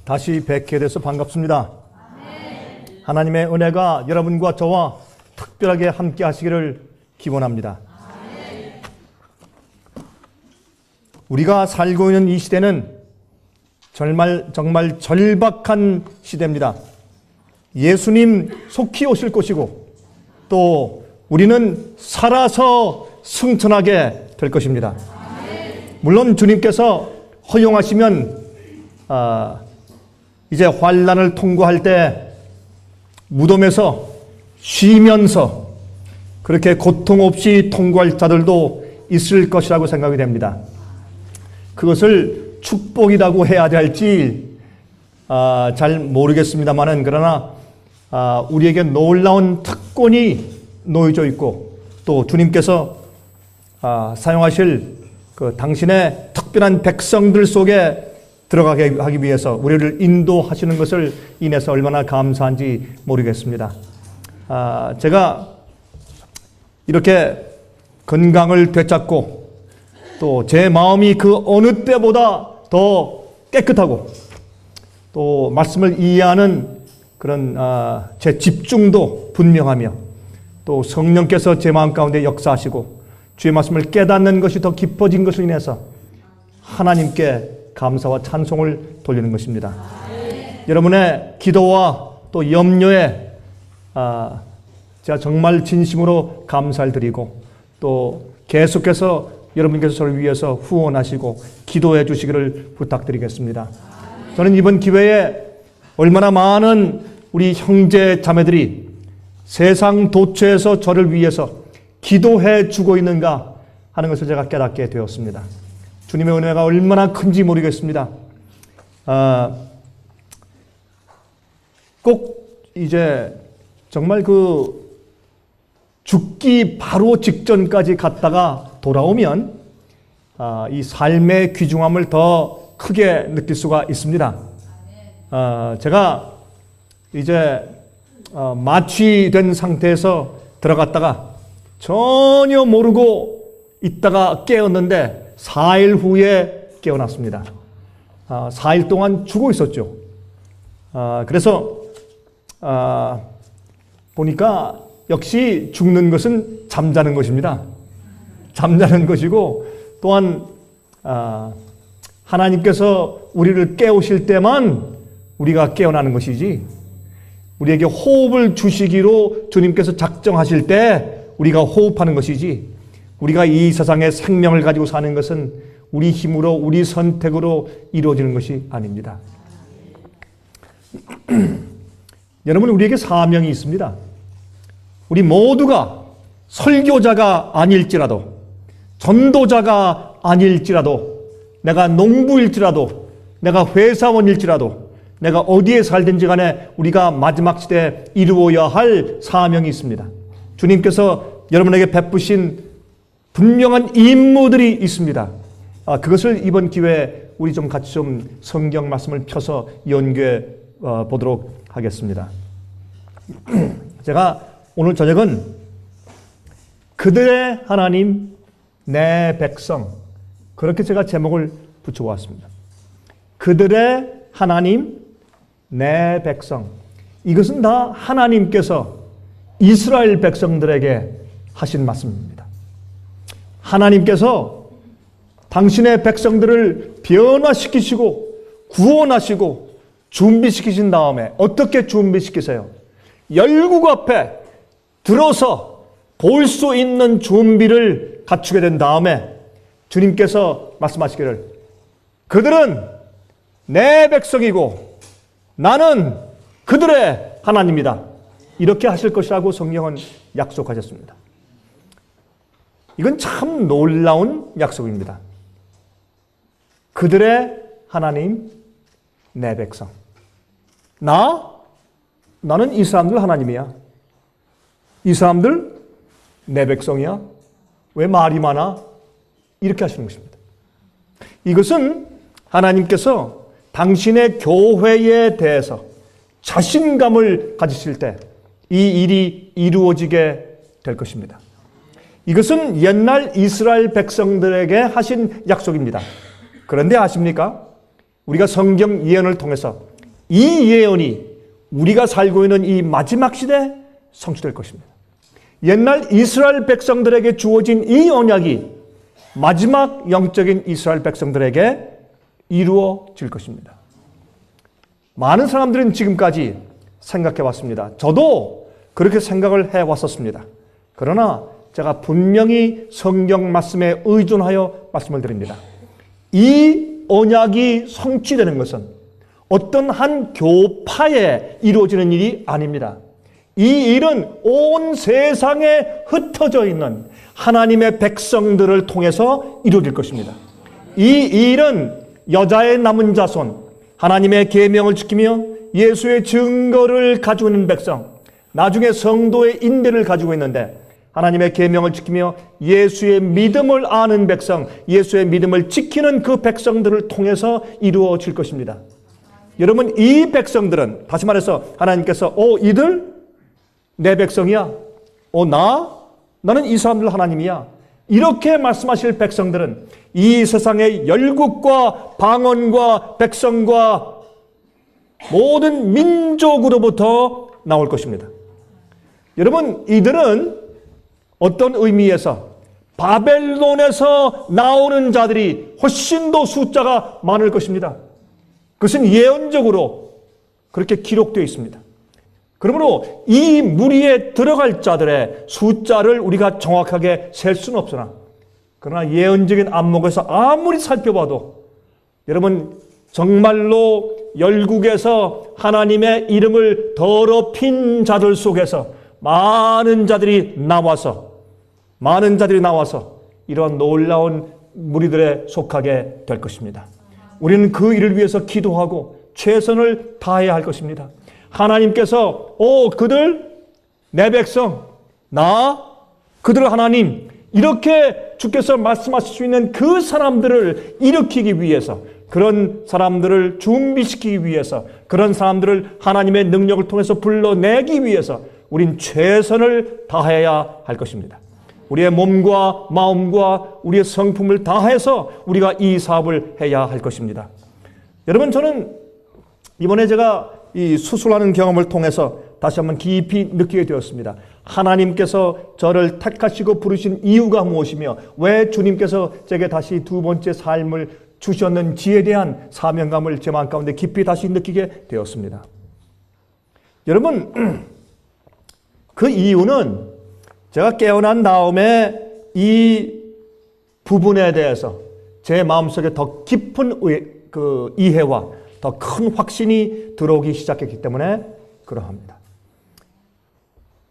다시 뵙게 돼서 반갑습니다. 하나님의 은혜가 여러분과 저와 특별하게 함께 하시기를 기원합니다. 우리가 살고 있는 이 시대는 정말 절박한 시대입니다. 예수님 속히 오실 것이고 또 우리는 살아서 승천하게 될 것입니다. 물론 주님께서 허용하시면 이제 환난을 통과할 때 무덤에서 쉬면서 그렇게 고통 없이 통과할 자들도 있을 것이라고 생각이 됩니다. 그것을 축복이라고 해야 할지 잘 모르겠습니다만은 그러나 우리에게 놀라운 특권이 놓여져 있고 또 주님께서 사용하실 그 당신의 특별한 백성들 속에 들어가게 하기 위해서 우리를 인도하시는 것을 인해서 얼마나 감사한지 모르겠습니다. 제가 이렇게 건강을 되찾고 또 제 마음이 그 어느 때보다 더 깨끗하고 또 말씀을 이해하는 그런 제 집중도 분명하며 또 성령께서 제 마음 가운데 역사하시고 주의 말씀을 깨닫는 것이 더 깊어진 것으로 인해서 하나님께 감사와 찬송을 돌리는 것입니다. 여러분의 기도와 또 염려에 제가 정말 진심으로 감사를 드리고 또 계속해서 여러분께서 저를 위해서 후원하시고 기도해 주시기를 부탁드리겠습니다. 저는 이번 기회에 얼마나 많은 우리 형제 자매들이 세상 도처에서 저를 위해서 기도해 주고 있는가 하는 것을 제가 깨닫게 되었습니다. 주님의 은혜가 얼마나 큰지 모르겠습니다. 꼭 이제 정말 그 죽기 바로 직전까지 갔다가 돌아오면 이 삶의 귀중함을 더 크게 느낄 수가 있습니다. 제가 이제 마취된 상태에서 들어갔다가 전혀 모르고 있다가 깨었는데 4일 후에 깨어났습니다. 4일 동안 죽어 있었죠. 그래서 보니까 역시 죽는 것은 잠자는 것입니다. 잠자는 것이고 또한 하나님께서 우리를 깨우실 때만 우리가 깨어나는 것이지 우리에게 호흡을 주시기로 주님께서 작정하실 때 우리가 호흡하는 것이지 우리가 이 세상에 생명을 가지고 사는 것은 우리 힘으로 우리 선택으로 이루어지는 것이 아닙니다. 여러분 우리에게 사명이 있습니다. 우리 모두가 설교자가 아닐지라도 전도자가 아닐지라도 내가 농부일지라도 내가 회사원일지라도 내가 어디에 살든지 간에 우리가 마지막 시대에 이루어야 할 사명이 있습니다. 주님께서 여러분에게 베푸신 분명한 임무들이 있습니다. 그것을 이번 기회에 우리 좀 같이 좀 성경 말씀을 펴서 연구해 보도록 하겠습니다. 제가 오늘 저녁은 그들의 하나님 내 백성 그렇게 제가 제목을 붙여보았습니다. 그들의 하나님 내 백성 이것은 다 하나님께서 이스라엘 백성들에게 하신 말씀입니다. 하나님께서 당신의 백성들을 변화시키시고 구원하시고 준비시키신 다음에 어떻게 준비시키세요? 열국 앞에 들어서 볼 수 있는 준비를 갖추게 된 다음에 주님께서 말씀하시기를 그들은 내 백성이고 나는 그들의 하나님이다. 이렇게 하실 것이라고 성경은 약속하셨습니다. 이건 참 놀라운 약속입니다. 그들의 하나님, 내 백성. 나는 이 사람들 하나님이야. 이 사람들 내 백성이야. 왜 말이 많아? 이렇게 하시는 것입니다. 이것은 하나님께서 당신의 교회에 대해서 자신감을 가지실 때 이 일이 이루어지게 될 것입니다. 이것은 옛날 이스라엘 백성들에게 하신 약속입니다. 그런데 아십니까? 우리가 성경 예언을 통해서 이 예언이 우리가 살고 있는 이 마지막 시대에 성취될 것입니다. 옛날 이스라엘 백성들에게 주어진 이 언약이 마지막 영적인 이스라엘 백성들에게 이루어질 것입니다. 많은 사람들은 지금까지 생각해 왔습니다. 저도 그렇게 생각을 해왔었습니다. 그러나 제가 분명히 성경 말씀에 의존하여 말씀을 드립니다. 이 언약이 성취되는 것은 어떤 한 교파에 이루어지는 일이 아닙니다. 이 일은 온 세상에 흩어져 있는 하나님의 백성들을 통해서 이루어질 것입니다. 이 일은 여자의 남은 자손, 하나님의 계명을 지키며 예수의 증거를 가지고 있는 백성, 나중에 성도의 인대를 가지고 있는데 하나님의 계명을 지키며 예수의 믿음을 아는 백성, 예수의 믿음을 지키는 그 백성들을 통해서 이루어질 것입니다. 여러분, 이 백성들은 다시 말해서 하나님께서 이들 내 백성이야. 나는 이 사람들 하나님이야. 이렇게 말씀하실 백성들은 이 세상의 열국과 방언과 백성과 모든 민족으로부터 나올 것입니다. 여러분, 이들은 어떤 의미에서 바벨론에서 나오는 자들이 훨씬 더 숫자가 많을 것입니다. 그것은 예언적으로 그렇게 기록되어 있습니다. 그러므로 이 무리에 들어갈 자들의 숫자를 우리가 정확하게 셀 수는 없으나, 그러나 예언적인 안목에서 아무리 살펴봐도 여러분, 정말로 열국에서 하나님의 이름을 더럽힌 자들 속에서 많은 자들이 나와서 이런 놀라운 무리들에 속하게 될 것입니다. 우리는 그 일을 위해서 기도하고 최선을 다해야 할 것입니다. 하나님께서 그들 내 백성, 그들 하나님, 이렇게 주께서 말씀하실 수 있는 그 사람들을 일으키기 위해서, 그런 사람들을 준비시키기 위해서, 그런 사람들을 하나님의 능력을 통해서 불러내기 위해서 우린 최선을 다해야 할 것입니다. 우리의 몸과 마음과 우리의 성품을 다해서 우리가 이 사업을 해야 할 것입니다. 여러분, 저는 이번에 제가 이 수술하는 경험을 통해서 다시 한번 깊이 느끼게 되었습니다. 하나님께서 저를 택하시고 부르신 이유가 무엇이며 왜 주님께서 제게 다시 두 번째 삶을 주셨는지에 대한 사명감을 제 마음 가운데 깊이 다시 느끼게 되었습니다. 여러분, 그 이유는 제가 깨어난 다음에 이 부분에 대해서 제 마음속에 더 깊은 이해와 더 큰 확신이 들어오기 시작했기 때문에 그러합니다.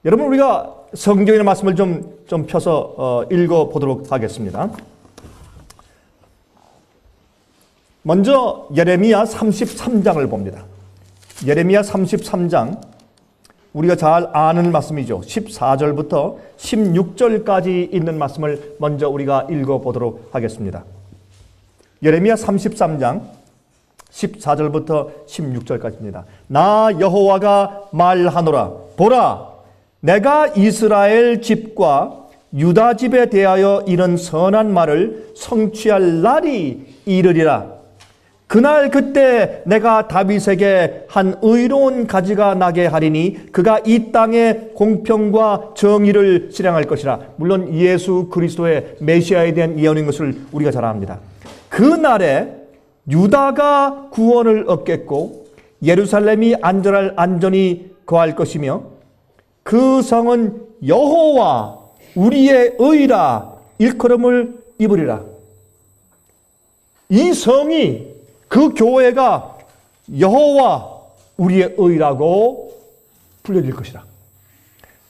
여러분, 우리가 성경의 말씀을 좀 펴서 읽어보도록 하겠습니다. 먼저 예레미야 33장을 봅니다. 예레미야 33장, 우리가 잘 아는 말씀이죠. 14절부터 16절까지 있는 말씀을 먼저 우리가 읽어보도록 하겠습니다. 예레미야 33장 14절부터 16절까지입니다. 나 여호와가 말하노라. 보라, 내가 이스라엘 집과 유다 집에 대하여 이런 선한 말을 성취할 날이 이르리라. 그날 그때 내가 다윗에게 한 의로운 가지가 나게 하리니 그가 이 땅에 공평과 정의를 실행할 것이라. 물론 예수 그리스도의 메시아에 대한 예언인 것을 우리가 잘 압니다. 그날에 유다가 구원을 얻겠고 예루살렘이 안전히 거할 것이며 그 성은 여호와 우리의 의라 일컬음을 입으리라. 이 성이, 그 교회가 여호와 우리의 의라고 불려질 것이라.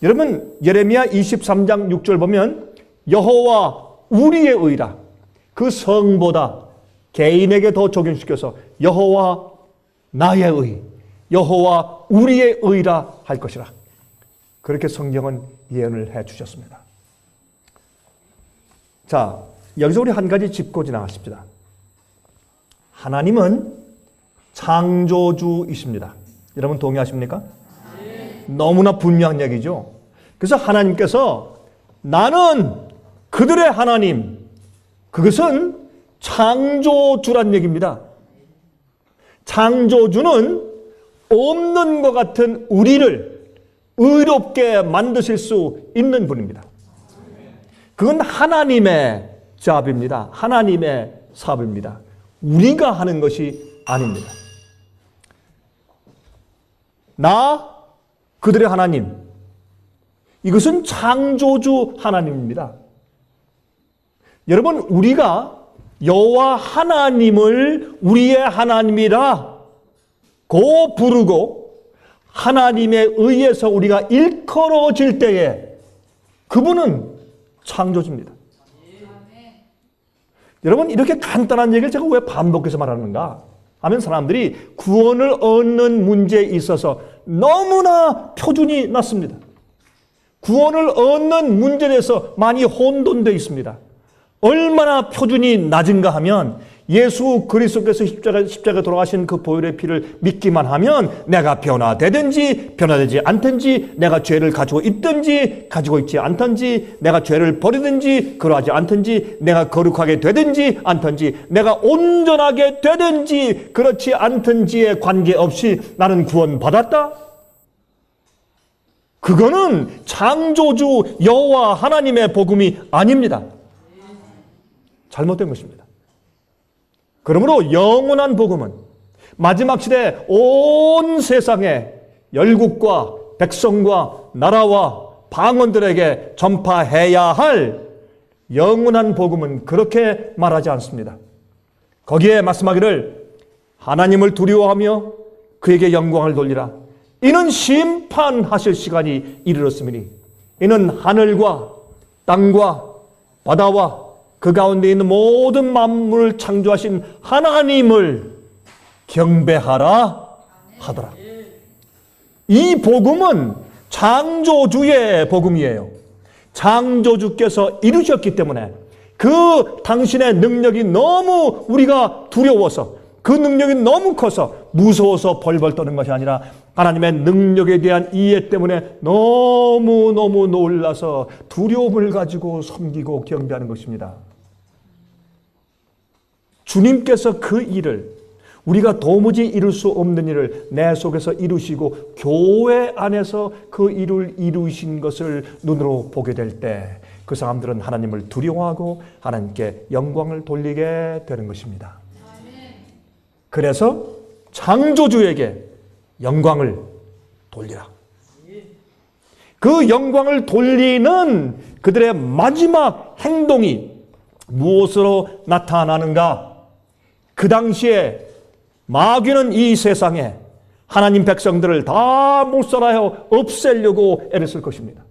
여러분, 예레미야 23장 6절 보면 여호와 우리의 의라, 그 성보다 개인에게 더 적용시켜서 여호와 나의 의, 여호와 우리의 의라 할 것이라. 그렇게 성경은 예언을 해 주셨습니다. 자, 여기서 우리 한 가지 짚고 지나가십시다. 하나님은 창조주이십니다. 여러분 동의하십니까? 너무나 분명한 얘기죠. 그래서 하나님께서 나는 그들의 하나님, 그것은 창조주란 얘기입니다. 창조주는 없는 것 같은 우리를 의롭게 만드실 수 있는 분입니다. 그건 하나님의 잡입니다. 하나님의 사업입니다. 우리가 하는 것이 아닙니다. 나, 그들의 하나님, 이것은 창조주 하나님입니다. 여러분, 우리가 여호와 하나님을 우리의 하나님이라 고 부르고 하나님에 의해서 우리가 일컬어질 때에 그분은 창조주입니다. 여러분, 이렇게 간단한 얘기를 제가 왜 반복해서 말하는가 하면 사람들이 구원을 얻는 문제에 있어서 너무나 표준이 낮습니다. 구원을 얻는 문제에 대해서 많이 혼돈되어 있습니다. 얼마나 표준이 낮은가 하면 예수 그리스도께서 십자가에 돌아가신 그 보혈의 피를 믿기만 하면 내가 변화되든지 변화되지 않든지, 내가 죄를 가지고 있든지 가지고 있지 않든지, 내가 죄를 버리든지 그러하지 않든지, 내가 거룩하게 되든지 않든지, 내가 온전하게 되든지 그렇지 않든지에 관계없이 나는 구원받았다? 그거는 창조주 여호와 하나님의 복음이 아닙니다. 잘못된 것입니다. 그러므로 영원한 복음은 마지막 시대 온 세상에 열국과 백성과 나라와 방언들에게 전파해야 할 영원한 복음은 그렇게 말하지 않습니다. 거기에 말씀하기를 하나님을 두려워하며 그에게 영광을 돌리라. 이는 심판하실 시간이 이르렀으니 이는 하늘과 땅과 바다와 그 가운데 있는 모든 만물을 창조하신 하나님을 경배하라 하더라. 이 복음은 창조주의 복음이에요. 창조주께서 이루셨기 때문에 그 당신의 능력이 너무 우리가 두려워서, 그 능력이 너무 커서 무서워서 벌벌 떠는 것이 아니라 하나님의 능력에 대한 이해 때문에 너무너무 놀라서 두려움을 가지고 섬기고 경배하는 것입니다. 주님께서 그 일을, 우리가 도무지 이룰 수 없는 일을 내 속에서 이루시고 교회 안에서 그 일을 이루신 것을 눈으로 보게 될 때 그 사람들은 하나님을 두려워하고 하나님께 영광을 돌리게 되는 것입니다. 그래서 창조주에게 영광을 돌리라. 그 영광을 돌리는 그들의 마지막 행동이 무엇으로 나타나는가? 그 당시에 마귀는 이 세상에 하나님 백성들을 다 몰살하여 없애려고 애를 쓸 것입니다.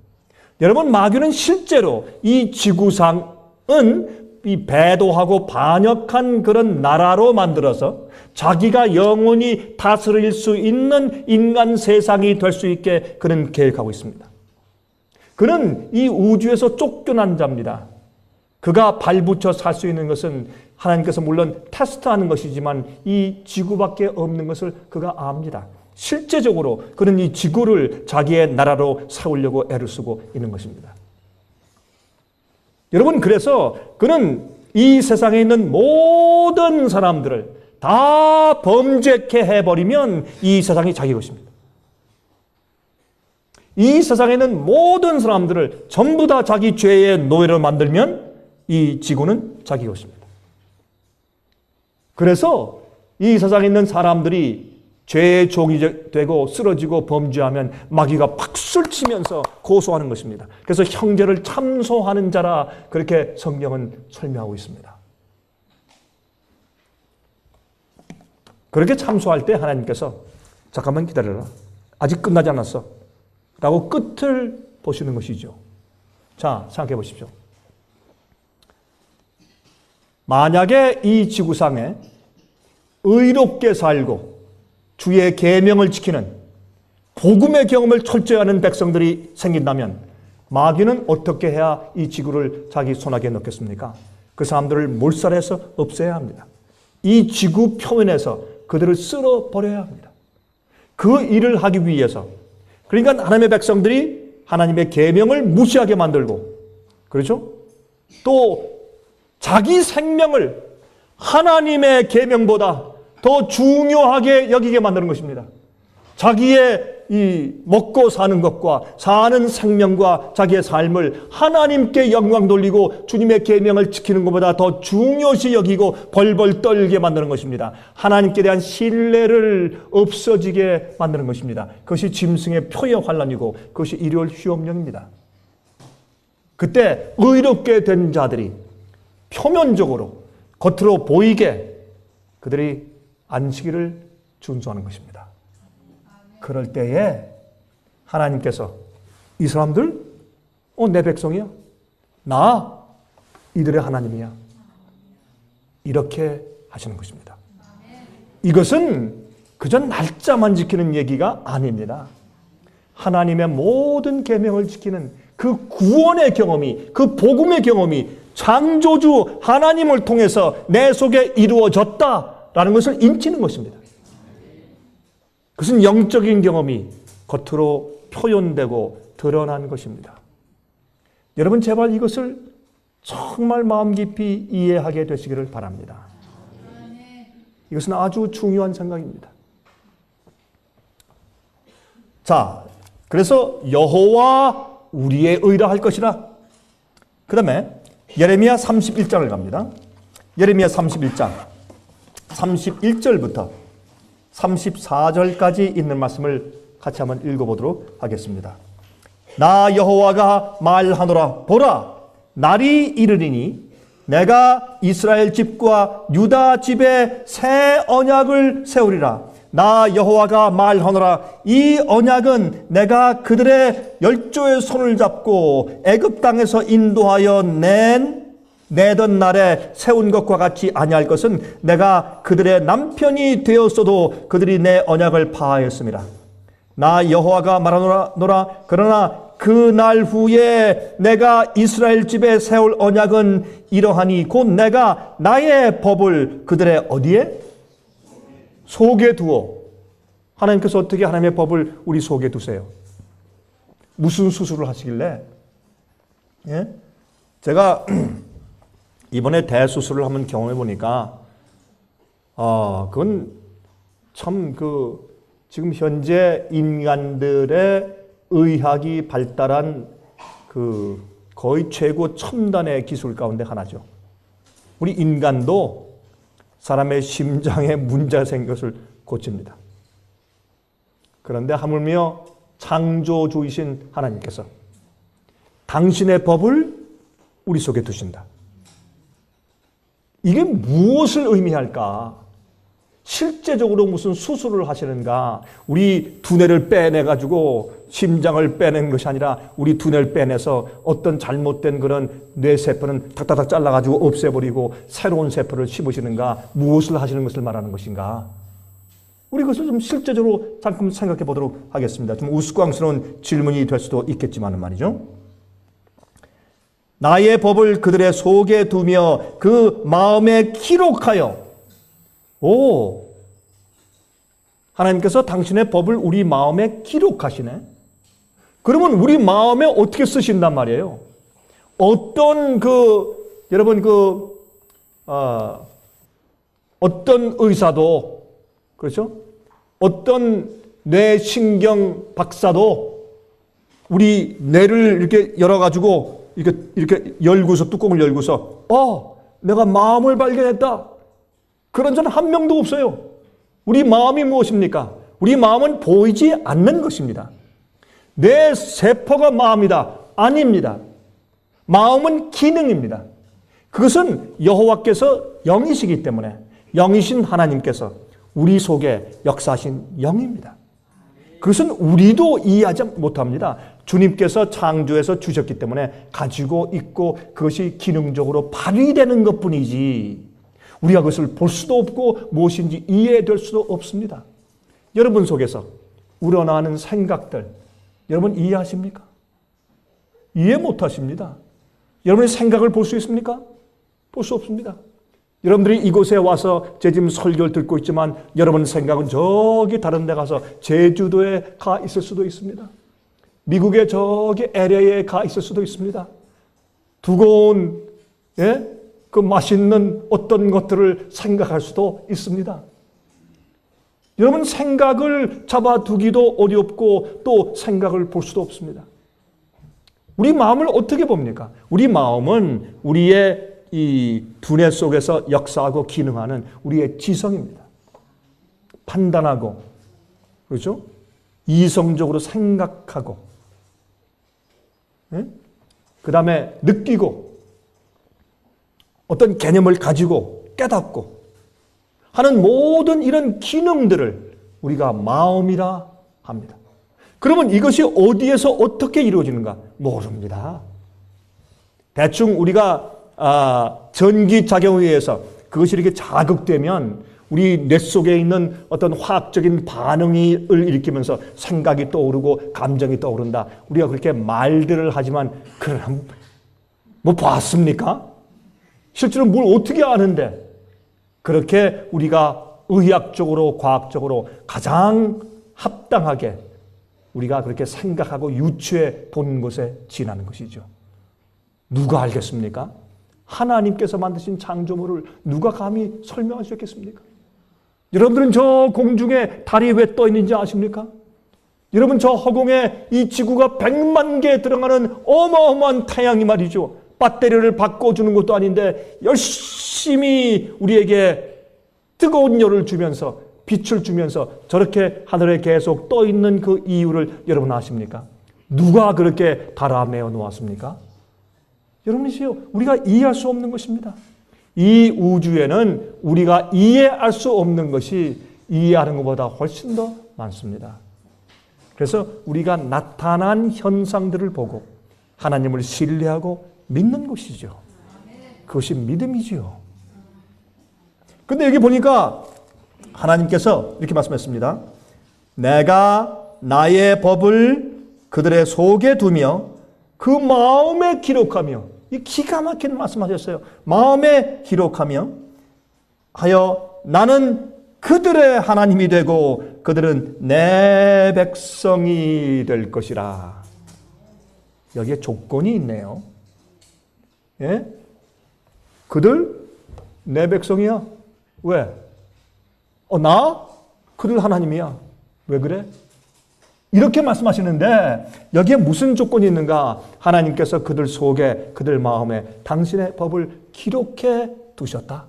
여러분, 마귀는 실제로 이 지구상은 이 배도하고 반역한 그런 나라로 만들어서 자기가 영원히 다스릴 수 있는 인간 세상이 될 수 있게 그는 계획하고 있습니다. 그는 이 우주에서 쫓겨난 자입니다. 그가 발붙여 살 수 있는 것은 하나님께서 물론 테스트하는 것이지만 이 지구밖에 없는 것을 그가 압니다. 실제적으로 그는 이 지구를 자기의 나라로 세우려고 애를 쓰고 있는 것입니다. 여러분, 그래서 그는 이 세상에 있는 모든 사람들을 다 범죄케 해버리면 이 세상이 자기 것입니다. 이 세상에 있는 모든 사람들을 전부 다 자기 죄의 노예로 만들면 이 지구는 자기 것입니다. 그래서 이 세상에 있는 사람들이 죄의 종이 되고 쓰러지고 범죄하면 마귀가 박수를 치면서 고소하는 것입니다. 그래서 형제를 참소하는 자라 그렇게 성경은 설명하고 있습니다. 그렇게 참소할 때 하나님께서 잠깐만 기다려라, 아직 끝나지 않았어 라고 끝을 보시는 것이죠. 자, 생각해 보십시오. 만약에 이 지구상에 의롭게 살고 주의 계명을 지키는 복음의 경험을 철저히 하는 백성들이 생긴다면 마귀는 어떻게 해야 이 지구를 자기 손아귀에 넣겠습니까? 그 사람들을 몰살해서 없애야 합니다. 이 지구 표면에서 그들을 쓸어버려야 합니다. 그 일을 하기 위해서, 그러니까 하나님의 백성들이 하나님의 계명을 무시하게 만들고, 그렇죠? 또 자기 생명을 하나님의 계명보다 더 중요하게 여기게 만드는 것입니다. 자기의 이 먹고 사는 것과 사는 생명과 자기의 삶을 하나님께 영광 돌리고 주님의 계명을 지키는 것보다 더 중요시 여기고 벌벌 떨게 만드는 것입니다. 하나님께 대한 신뢰를 없어지게 만드는 것입니다. 그것이 짐승의 표의 환란이고 그것이 일요일 휴업령입니다. 그때 의롭게 된 자들이 표면적으로 겉으로 보이게 그들이 안식일을 준수하는 것입니다. 그럴 때에 하나님께서 이 사람들 내 백성이야. 나 이들의 하나님이야. 이렇게 하시는 것입니다. 이것은 그저 날짜만 지키는 얘기가 아닙니다. 하나님의 모든 계명을 지키는 그 구원의 경험이, 그 복음의 경험이 창조주 하나님을 통해서 내 속에 이루어졌다라는 것을 인치는 것입니다. 그것은 영적인 경험이 겉으로 표현되고 드러난 것입니다. 여러분 제발 이것을 정말 마음 깊이 이해하게 되시기를 바랍니다. 이것은 아주 중요한 생각입니다. 자, 그래서 여호와 우리의 의라 할 것이라. 그 다음에 예레미야 31장을 갑니다. 예레미야 31장 31절부터 34절까지 있는 말씀을 같이 한번 읽어보도록 하겠습니다. 나 여호와가 말하노라. 보라, 날이 이르리니 내가 이스라엘 집과 유다 집에 새 언약을 세우리라. 나 여호와가 말하노라. 이 언약은 내가 그들의 열조의 손을 잡고 애굽 땅에서 인도하여 내던 날에 세운 것과 같이 아니할 것은 내가 그들의 남편이 되었어도 그들이 내 언약을 파하였습니다. 나 여호와가 말하노라. 그러나 그 날 후에 내가 이스라엘 집에 세울 언약은 이러하니 곧 내가 나의 법을 그들의 어디에? 속에 두어. 하나님께서 어떻게 하나님의 법을 우리 속에 두세요? 무슨 수술을 하시길래? 예? 제가 이번에 대수술을 한번 경험해 보니까 그건 참 지금 현재 인간들의 의학이 발달한 거의 최고 첨단의 기술 가운데 하나죠. 우리 인간도 사람의 심장에 문제가 생긴 것을 고칩니다. 그런데 하물며 창조주이신 하나님께서 당신의 법을 우리 속에 두신다. 이게 무엇을 의미할까? 실제적으로 무슨 수술을 하시는가? 우리 두뇌를 빼내가지고 심장을 빼낸 것이 아니라 우리 두뇌를 빼내서 어떤 잘못된 그런 뇌세포는 탁탁탁 잘라가지고 없애버리고 새로운 세포를 심으시는가? 무엇을 하시는 것을 말하는 것인가? 우리 그것을 좀 실제적으로 잠깐 생각해 보도록 하겠습니다. 좀 우스꽝스러운 질문이 될 수도 있겠지만 말이죠. 나의 법을 그들의 속에 두며 그 마음에 기록하여. 하나님께서 당신의 법을 우리 마음에 기록하시네. 그러면 우리 마음에 어떻게 쓰신단 말이에요? 어떤 여러분 어떤 의사도, 그렇죠? 어떤 뇌신경 박사도 우리 뇌를 이렇게 열어가지고 이렇게 열고서, 뚜껑을 열고서, 내가 마음을 발견했다. 그런 자는 한 명도 없어요. 우리 마음이 무엇입니까? 우리 마음은 보이지 않는 것입니다. 뇌 세포가 마음이다. 아닙니다. 마음은 기능입니다. 그것은 여호와께서 영이시기 때문에 영이신 하나님께서 우리 속에 역사하신 영입니다. 그것은 우리도 이해하지 못합니다. 주님께서 창조해서 주셨기 때문에 가지고 있고 그것이 기능적으로 발휘되는 것뿐이지 우리가 그것을 볼 수도 없고 무엇인지 이해될 수도 없습니다. 여러분 속에서 우러나는 생각들 여러분 이해하십니까? 이해 못하십니다. 여러분의 생각을 볼 수 있습니까? 볼 수 없습니다. 여러분들이 이곳에 와서 제 지금 설교를 듣고 있지만 여러분 생각은 저기 다른 데 가서 제주도에 가 있을 수도 있습니다. 미국의 저기 LA에 가 있을 수도 있습니다. 두고온 그 맛있는 어떤 것들을 생각할 수도 있습니다. 여러분 생각을 잡아두기도 어렵고 또 생각을 볼 수도 없습니다. 우리 마음을 어떻게 봅니까? 우리 마음은 우리의 이 두뇌 속에서 역사하고 기능하는 우리의 지성입니다. 판단하고, 그렇죠? 이성적으로 생각하고, 그 다음에 느끼고, 어떤 개념을 가지고 깨닫고 하는 모든 이런 기능들을 우리가 마음이라 합니다. 그러면 이것이 어디에서 어떻게 이루어지는가? 모릅니다. 대충 우리가 전기작용에 의해서 그것이 이렇게 자극되면 우리 뇌 속에 있는 어떤 화학적인 반응을 일으키면서 생각이 떠오르고 감정이 떠오른다. 우리가 그렇게 말들을 하지만 그럼 뭐 봤습니까? 실제로 뭘 어떻게 아는데 그렇게 우리가 의학적으로 과학적으로 가장 합당하게 우리가 그렇게 생각하고 유추해 본 것에 지나는 것이죠. 누가 알겠습니까? 하나님께서 만드신 창조물을 누가 감히 설명할 수 있겠습니까? 여러분들은 저 공중에 달이 왜 떠 있는지 아십니까? 여러분 저 허공에 이 지구가 100만 개 들어가는 어마어마한 태양이 말이죠. 배터리를 바꿔주는 것도 아닌데 열심히 우리에게 뜨거운 열을 주면서 빛을 주면서 저렇게 하늘에 계속 떠 있는 그 이유를 여러분 아십니까? 누가 그렇게 달아매어 놓았습니까? 여러분이시요, 우리가 이해할 수 없는 것입니다. 이 우주에는 우리가 이해할 수 없는 것이 이해하는 것보다 훨씬 더 많습니다. 그래서 우리가 나타난 현상들을 보고 하나님을 신뢰하고 믿는 것이죠. 그것이 믿음이지요. 근데 여기 보니까 하나님께서 이렇게 말씀했습니다. 내가 나의 법을 그들의 속에 두며 그 마음에 기록하며, 이 기가 막힌 말씀하셨어요. 마음에 기록하며 하여 나는 그들의 하나님이 되고 그들은 내 백성이 될 것이라. 여기에 조건이 있네요. 예? 그들 내 백성이야. 왜? 나? 그들 하나님이야. 왜 그래? 이렇게 말씀하시는데 여기에 무슨 조건이 있는가? 하나님께서 그들 속에, 그들 마음에 당신의 법을 기록해 두셨다.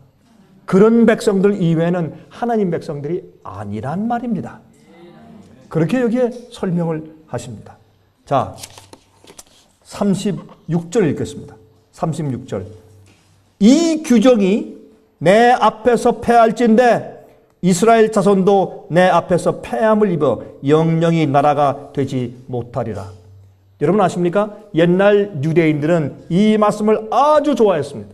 그런 백성들 이외에는 하나님 백성들이 아니란 말입니다. 그렇게 여기에 설명을 하십니다. 자, 36절 읽겠습니다. 36절. 이 규정이 내 앞에서 패할진대 이스라엘 자손도 내 앞에서 패함을 입어 영영이 나라가 되지 못하리라. 여러분 아십니까? 옛날 유대인들은 이 말씀을 아주 좋아했습니다.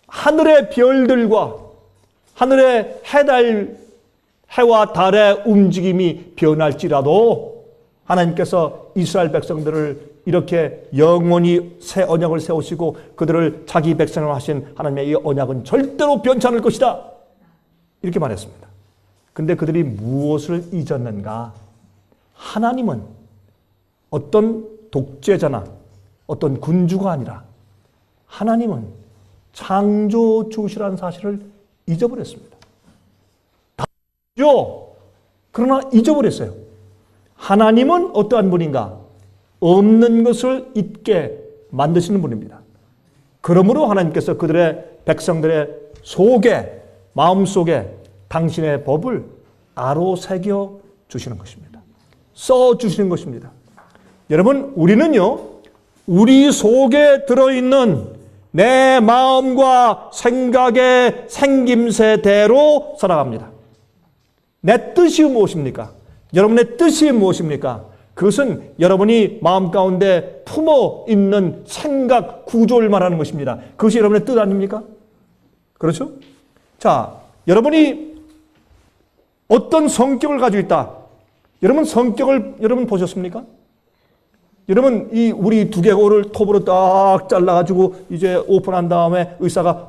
하늘의 별들과 하늘의 해와 달의 움직임이 변할지라도 하나님께서 이스라엘 백성들을 이렇게 영원히 새 언약을 세우시고 그들을 자기 백성으로 하신 하나님의 이 언약은 절대로 변치 않을 것이다. 이렇게 말했습니다. 근데 그들이 무엇을 잊었는가? 하나님은 어떤 독재자나 어떤 군주가 아니라 하나님은 창조주시라는 사실을 잊어버렸습니다. 다죠. 그러나 잊어버렸어요. 하나님은 어떠한 분인가? 없는 것을 있게 만드시는 분입니다. 그러므로 하나님께서 그들의 백성들의 속에, 마음속에 당신의 법을 아로새겨 주시는 것입니다. 써 주시는 것입니다. 여러분, 우리는요, 우리 속에 들어있는 내 마음과 생각의 생김새대로 살아갑니다. 내 뜻이 무엇입니까? 여러분의 뜻이 무엇입니까? 그것은 여러분이 마음 가운데 품어 있는 생각 구조를 말하는 것입니다. 그것이 여러분의 뜻 아닙니까? 그렇죠? 자, 여러분이 어떤 성격을 가지고 있다. 여러분 성격을 여러분 보셨습니까? 여러분 이 우리 두개골을 톱으로 딱 잘라가지고 이제 오픈한 다음에 의사가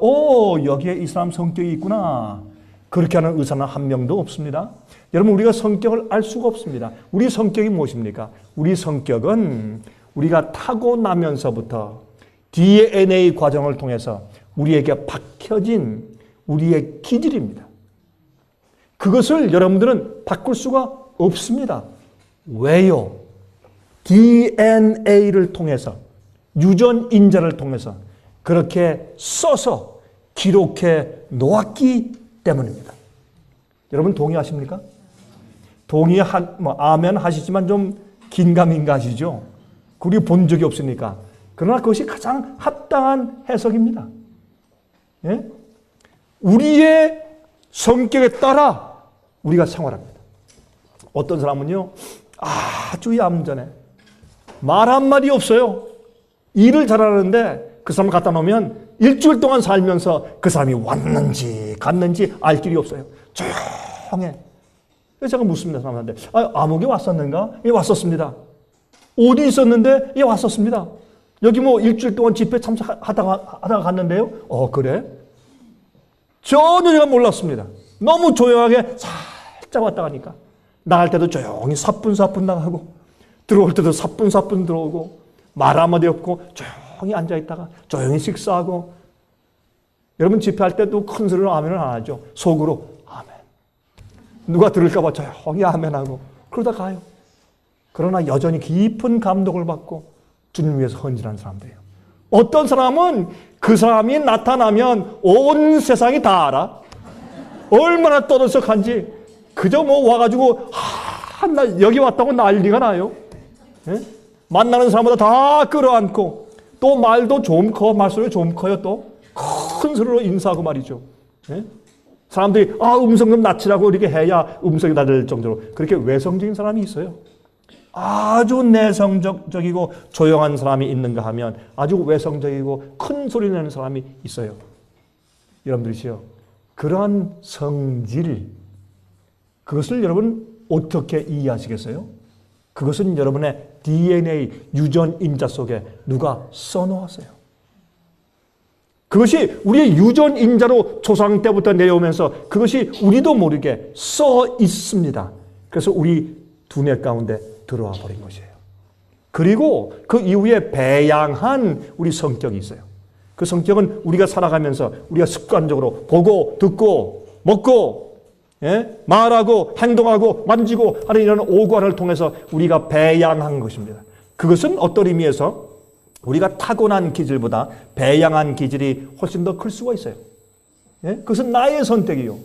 여기에 이 사람 성격이 있구나. 그렇게 하는 의사는 한 명도 없습니다. 여러분 우리가 성격을 알 수가 없습니다. 우리 성격이 무엇입니까? 우리 성격은 우리가 타고나면서부터 DNA 과정을 통해서 우리에게 박혀진 우리의 기질입니다. 그것을 여러분들은 바꿀 수가 없습니다. 왜요? DNA를 통해서, 유전인자를 통해서 그렇게 써서 기록해 놓았기 때문입니다. 여러분 동의하십니까? 아멘 하시지만 좀 긴가민가 하시죠? 우리 본 적이 없으니까. 그러나 그것이 가장 합당한 해석입니다. 예? 우리의 성격에 따라 우리가 생활합니다. 어떤 사람은요, 아주 얌전해. 말 한마디 없어요. 일을 잘하는데 그 사람을 갖다 놓으면 일주일 동안 살면서 그 사람이 왔는지 갔는지 알 길이 없어요. 조용해. 그래서 제가 묻습니다, 사람한테. 아무개 왔었는가? 예, 왔었습니다. 어디 있었는데? 예, 왔었습니다. 여기 뭐 일주일 동안 집회 참석하다가 갔는데요? 그래? 전혀 제가 몰랐습니다. 너무 조용하게 살짝 왔다 가니까. 나갈 때도 조용히 사뿐사뿐 나가고, 들어올 때도 사뿐사뿐 들어오고, 말 한마디 없고, 조용히 앉아있다가, 조용히 식사하고. 여러분 집회할 때도 큰 소리로 아멘을 안 하죠. 속으로 아멘. 누가 들을까봐 조용히 아멘하고, 그러다 가요. 그러나 여전히 깊은 감동을 받고, 주님 위해서 헌신하는 사람들이에요. 어떤 사람은 그 사람이 나타나면 온 세상이 다 알아. 얼마나 떠들썩한지. 그저 뭐 와가지고 나 여기 왔다고 난리가 나요. 예? 만나는 사람마다 다 끌어안고 또 말도 좀 커, 말소리 좀 커요. 또 큰 소리로 인사하고 말이죠. 예? 사람들이 음성 좀 낮추라고 이렇게 해야 음성이 낮을 정도로 그렇게 외성적인 사람이 있어요. 아주 내성적이고 조용한 사람이 있는가 하면 아주 외성적이고 큰 소리 내는 사람이 있어요. 여러분들이시요, 그러한 성질, 그것을 여러분 어떻게 이해하시겠어요? 그것은 여러분의 DNA, 유전인자 속에 누가 써놓았어요. 그것이 우리의 유전인자로 조상 때부터 내려오면서 그것이 우리도 모르게 써 있습니다. 그래서 우리 두뇌 가운데 들어와 버린 것이에요. 그리고 그 이후에 배양한 우리 성격이 있어요. 그 성격은 우리가 살아가면서 우리가 습관적으로 보고 듣고 먹고 말하고 행동하고 만지고 하는 이런 오관을 통해서 우리가 배양한 것입니다. 그것은 어떤 의미에서 우리가 타고난 기질보다 배양한 기질이 훨씬 더 클 수가 있어요. 그것은 나의 선택이요.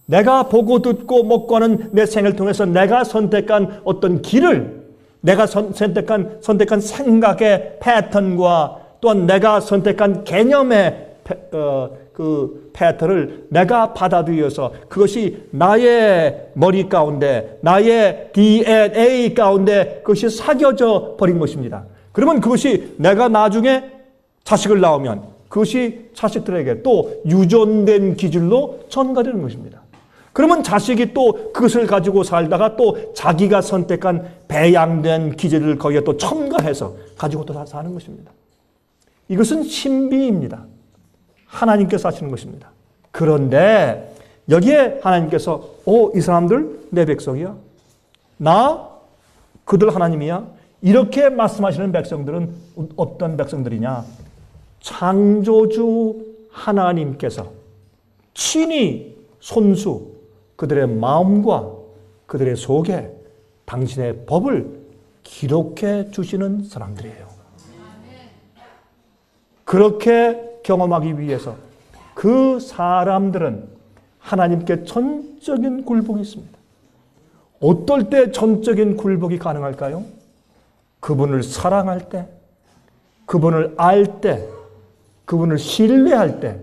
내가 보고 듣고 먹고 하는 내 생을 통해서 내가 선택한 어떤 길을, 내가 선택한 생각의 패턴과 또한 내가 선택한 개념의 그 패턴을 내가 받아들여서 그것이 나의 머리 가운데, 나의 DNA 가운데 그것이 사겨져 버린 것입니다. 그러면 그것이 내가 나중에 자식을 낳으면 그것이 자식들에게 또 유전된 기질로 전가되는 것입니다. 그러면 자식이 또 그것을 가지고 살다가 또 자기가 선택한 배양된 기질을 거기에 또 첨가해서 가지고 또 사는 것입니다. 이것은 신비입니다. 하나님께서 하시는 것입니다. 그런데 여기에 하나님께서 이 사람들 내 백성이야. 나 그들 하나님이야. 이렇게 말씀하시는 백성들은 어떤 백성들이냐? 창조주 하나님께서 친히 손수 그들의 마음과 그들의 속에 당신의 법을 기록해 주시는 사람들이에요. 그렇게 경험하기 위해서 그 사람들은 하나님께 전적인 굴복이 있습니다. 어떨 때 전적인 굴복이 가능할까요? 그분을 사랑할 때, 그분을 알 때, 그분을 신뢰할 때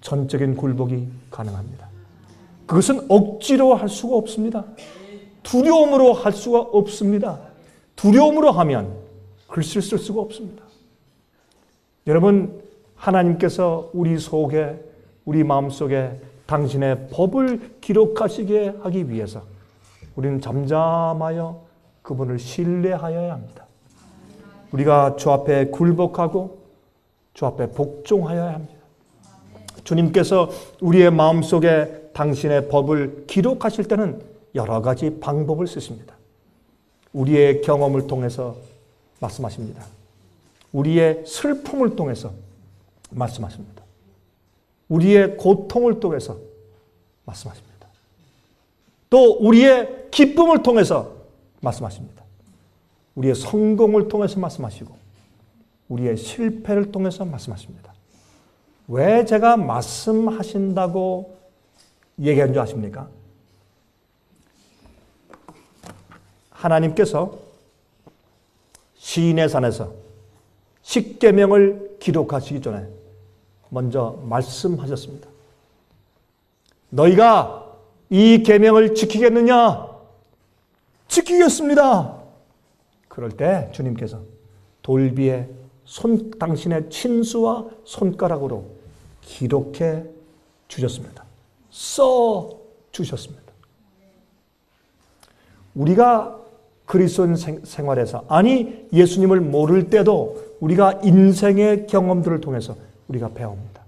전적인 굴복이 가능합니다. 그것은 억지로 할 수가 없습니다. 두려움으로 할 수가 없습니다. 두려움으로 하면 글씨를 쓸 수가 없습니다. 여러분, 하나님께서 우리 속에, 우리 마음속에 당신의 법을 기록하시게 하기 위해서 우리는 잠잠하여 그분을 신뢰하여야 합니다. 우리가 주 앞에 굴복하고 주 앞에 복종하여야 합니다. 주님께서 우리의 마음속에 당신의 법을 기록하실 때는 여러 가지 방법을 쓰십니다. 우리의 경험을 통해서 말씀하십니다. 우리의 슬픔을 통해서 말씀하십니다. 우리의 고통을 통해서 말씀하십니다. 또 우리의 기쁨을 통해서 말씀하십니다. 우리의 성공을 통해서 말씀하시고 우리의 실패를 통해서 말씀하십니다. 왜 제가 말씀하신다고 얘기한 줄 아십니까? 하나님께서 시인의 산에서 십계명을 기록하시기 전에 먼저 말씀하셨습니다. 너희가 이 계명을 지키겠느냐? 지키겠습니다. 그럴 때 주님께서 돌비에 당신의 친수와 손가락으로 기록해 주셨습니다. 써 주셨습니다. 우리가 그리스도인 생활에서, 아니 예수님을 모를 때도 우리가 인생의 경험들을 통해서 우리가 배웁니다.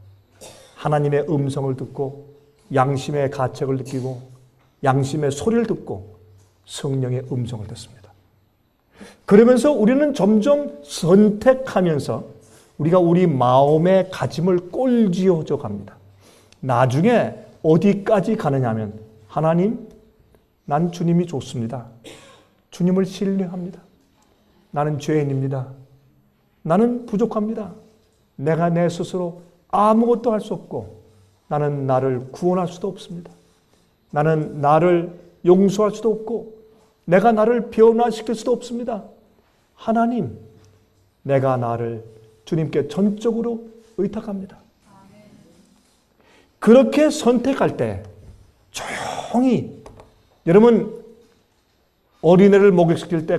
하나님의 음성을 듣고 양심의 가책을 느끼고 양심의 소리를 듣고 성령의 음성을 듣습니다. 그러면서 우리는 점점 선택하면서 우리가 우리 마음의 가짐을 꼴지어져 갑니다. 나중에 어디까지 가느냐 하면, 하나님, 난 주님이 좋습니다. 주님을 신뢰합니다. 나는 죄인입니다. 나는 부족합니다. 내가 내 스스로 아무것도 할 수 없고 나는 나를 구원할 수도 없습니다. 나는 나를 용서할 수도 없고 내가 나를 변화시킬 수도 없습니다. 하나님, 내가 나를 주님께 전적으로 의탁합니다. 그렇게 선택할 때 조용히, 여러분 어린애를 목욕시킬 때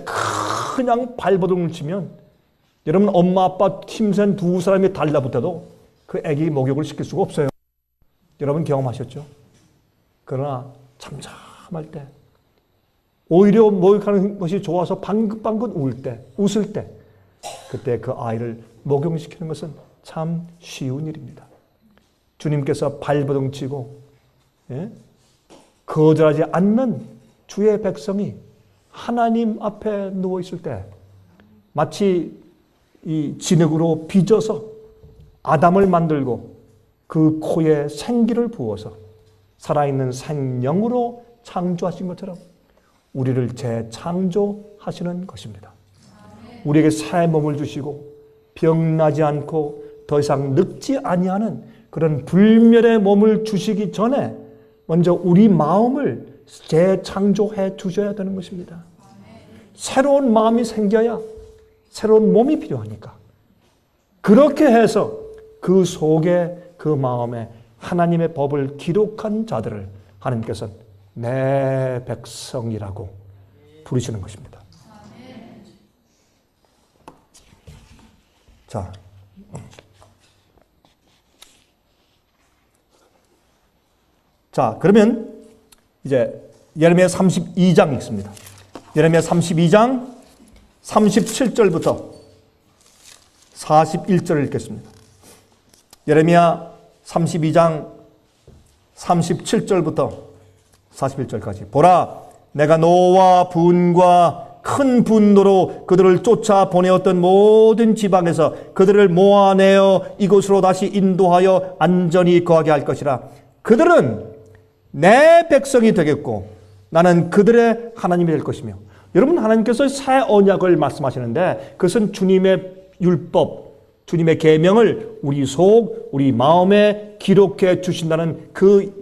그냥 발버둥을 치면 여러분 엄마 아빠 힘센 두 사람이 달라붙어도 그 애기 목욕을 시킬 수가 없어요. 여러분 경험하셨죠? 그러나 잠잠할 때, 오히려 목욕하는 것이 좋아서 방긋방긋 웃을 때, 그때 그 아이를 목욕시키는 것은 참 쉬운 일입니다. 주님께서 발버둥 치고 거절하지 않는 주의 백성이 하나님 앞에 누워 있을 때 마치 이 진흙으로 빚어서 아담을 만들고 그 코에 생기를 부어서 살아있는 생명으로 창조하신 것처럼 우리를 재창조하시는 것입니다. 우리에게 새 몸을 주시고 병나지 않고 더 이상 늙지 아니하는 그런 불멸의 몸을 주시기 전에 먼저 우리 마음을 재창조해 주셔야 되는 것입니다. 새로운 마음이 생겨야 새로운 몸이 필요하니까. 그렇게 해서 그 속에, 그 마음에 하나님의 법을 기록한 자들을 하나님께서는 내 백성이라고 부르시는 것입니다. 자, 그러면 이제 예레미야 32장 읽습니다. 예레미야 32장 37절부터 41절을 읽겠습니다. 예레미야 32장 37절부터 41절까지. 보라, 내가 노와 분과 큰 분노로 그들을 쫓아 보내었던 모든 지방에서 그들을 모아내어 이곳으로 다시 인도하여 안전히 거하게 할 것이라. 그들은 내 백성이 되겠고 나는 그들의 하나님이 될 것이며. 여러분, 하나님께서 새 언약을 말씀하시는데 그것은 주님의 율법, 주님의 계명을 우리 속, 우리 마음에 기록해 주신다는 그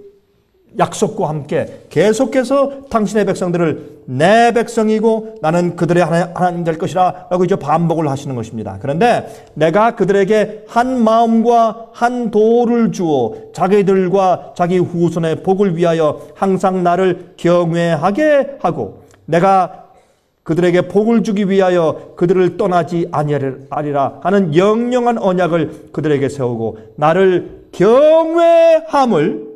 약속과 함께 계속해서 당신의 백성들을 내 백성이고 나는 그들의 하나님 될 것이라 라고 이제 반복을 하시는 것입니다. 그런데 내가 그들에게 한 마음과 한 도를 주어 자기들과 자기 후손의 복을 위하여 항상 나를 경외하게 하고 내가 그들에게 복을 주기 위하여 그들을 떠나지 아니하리라 하는 영영한 언약을 그들에게 세우고 나를 경외함을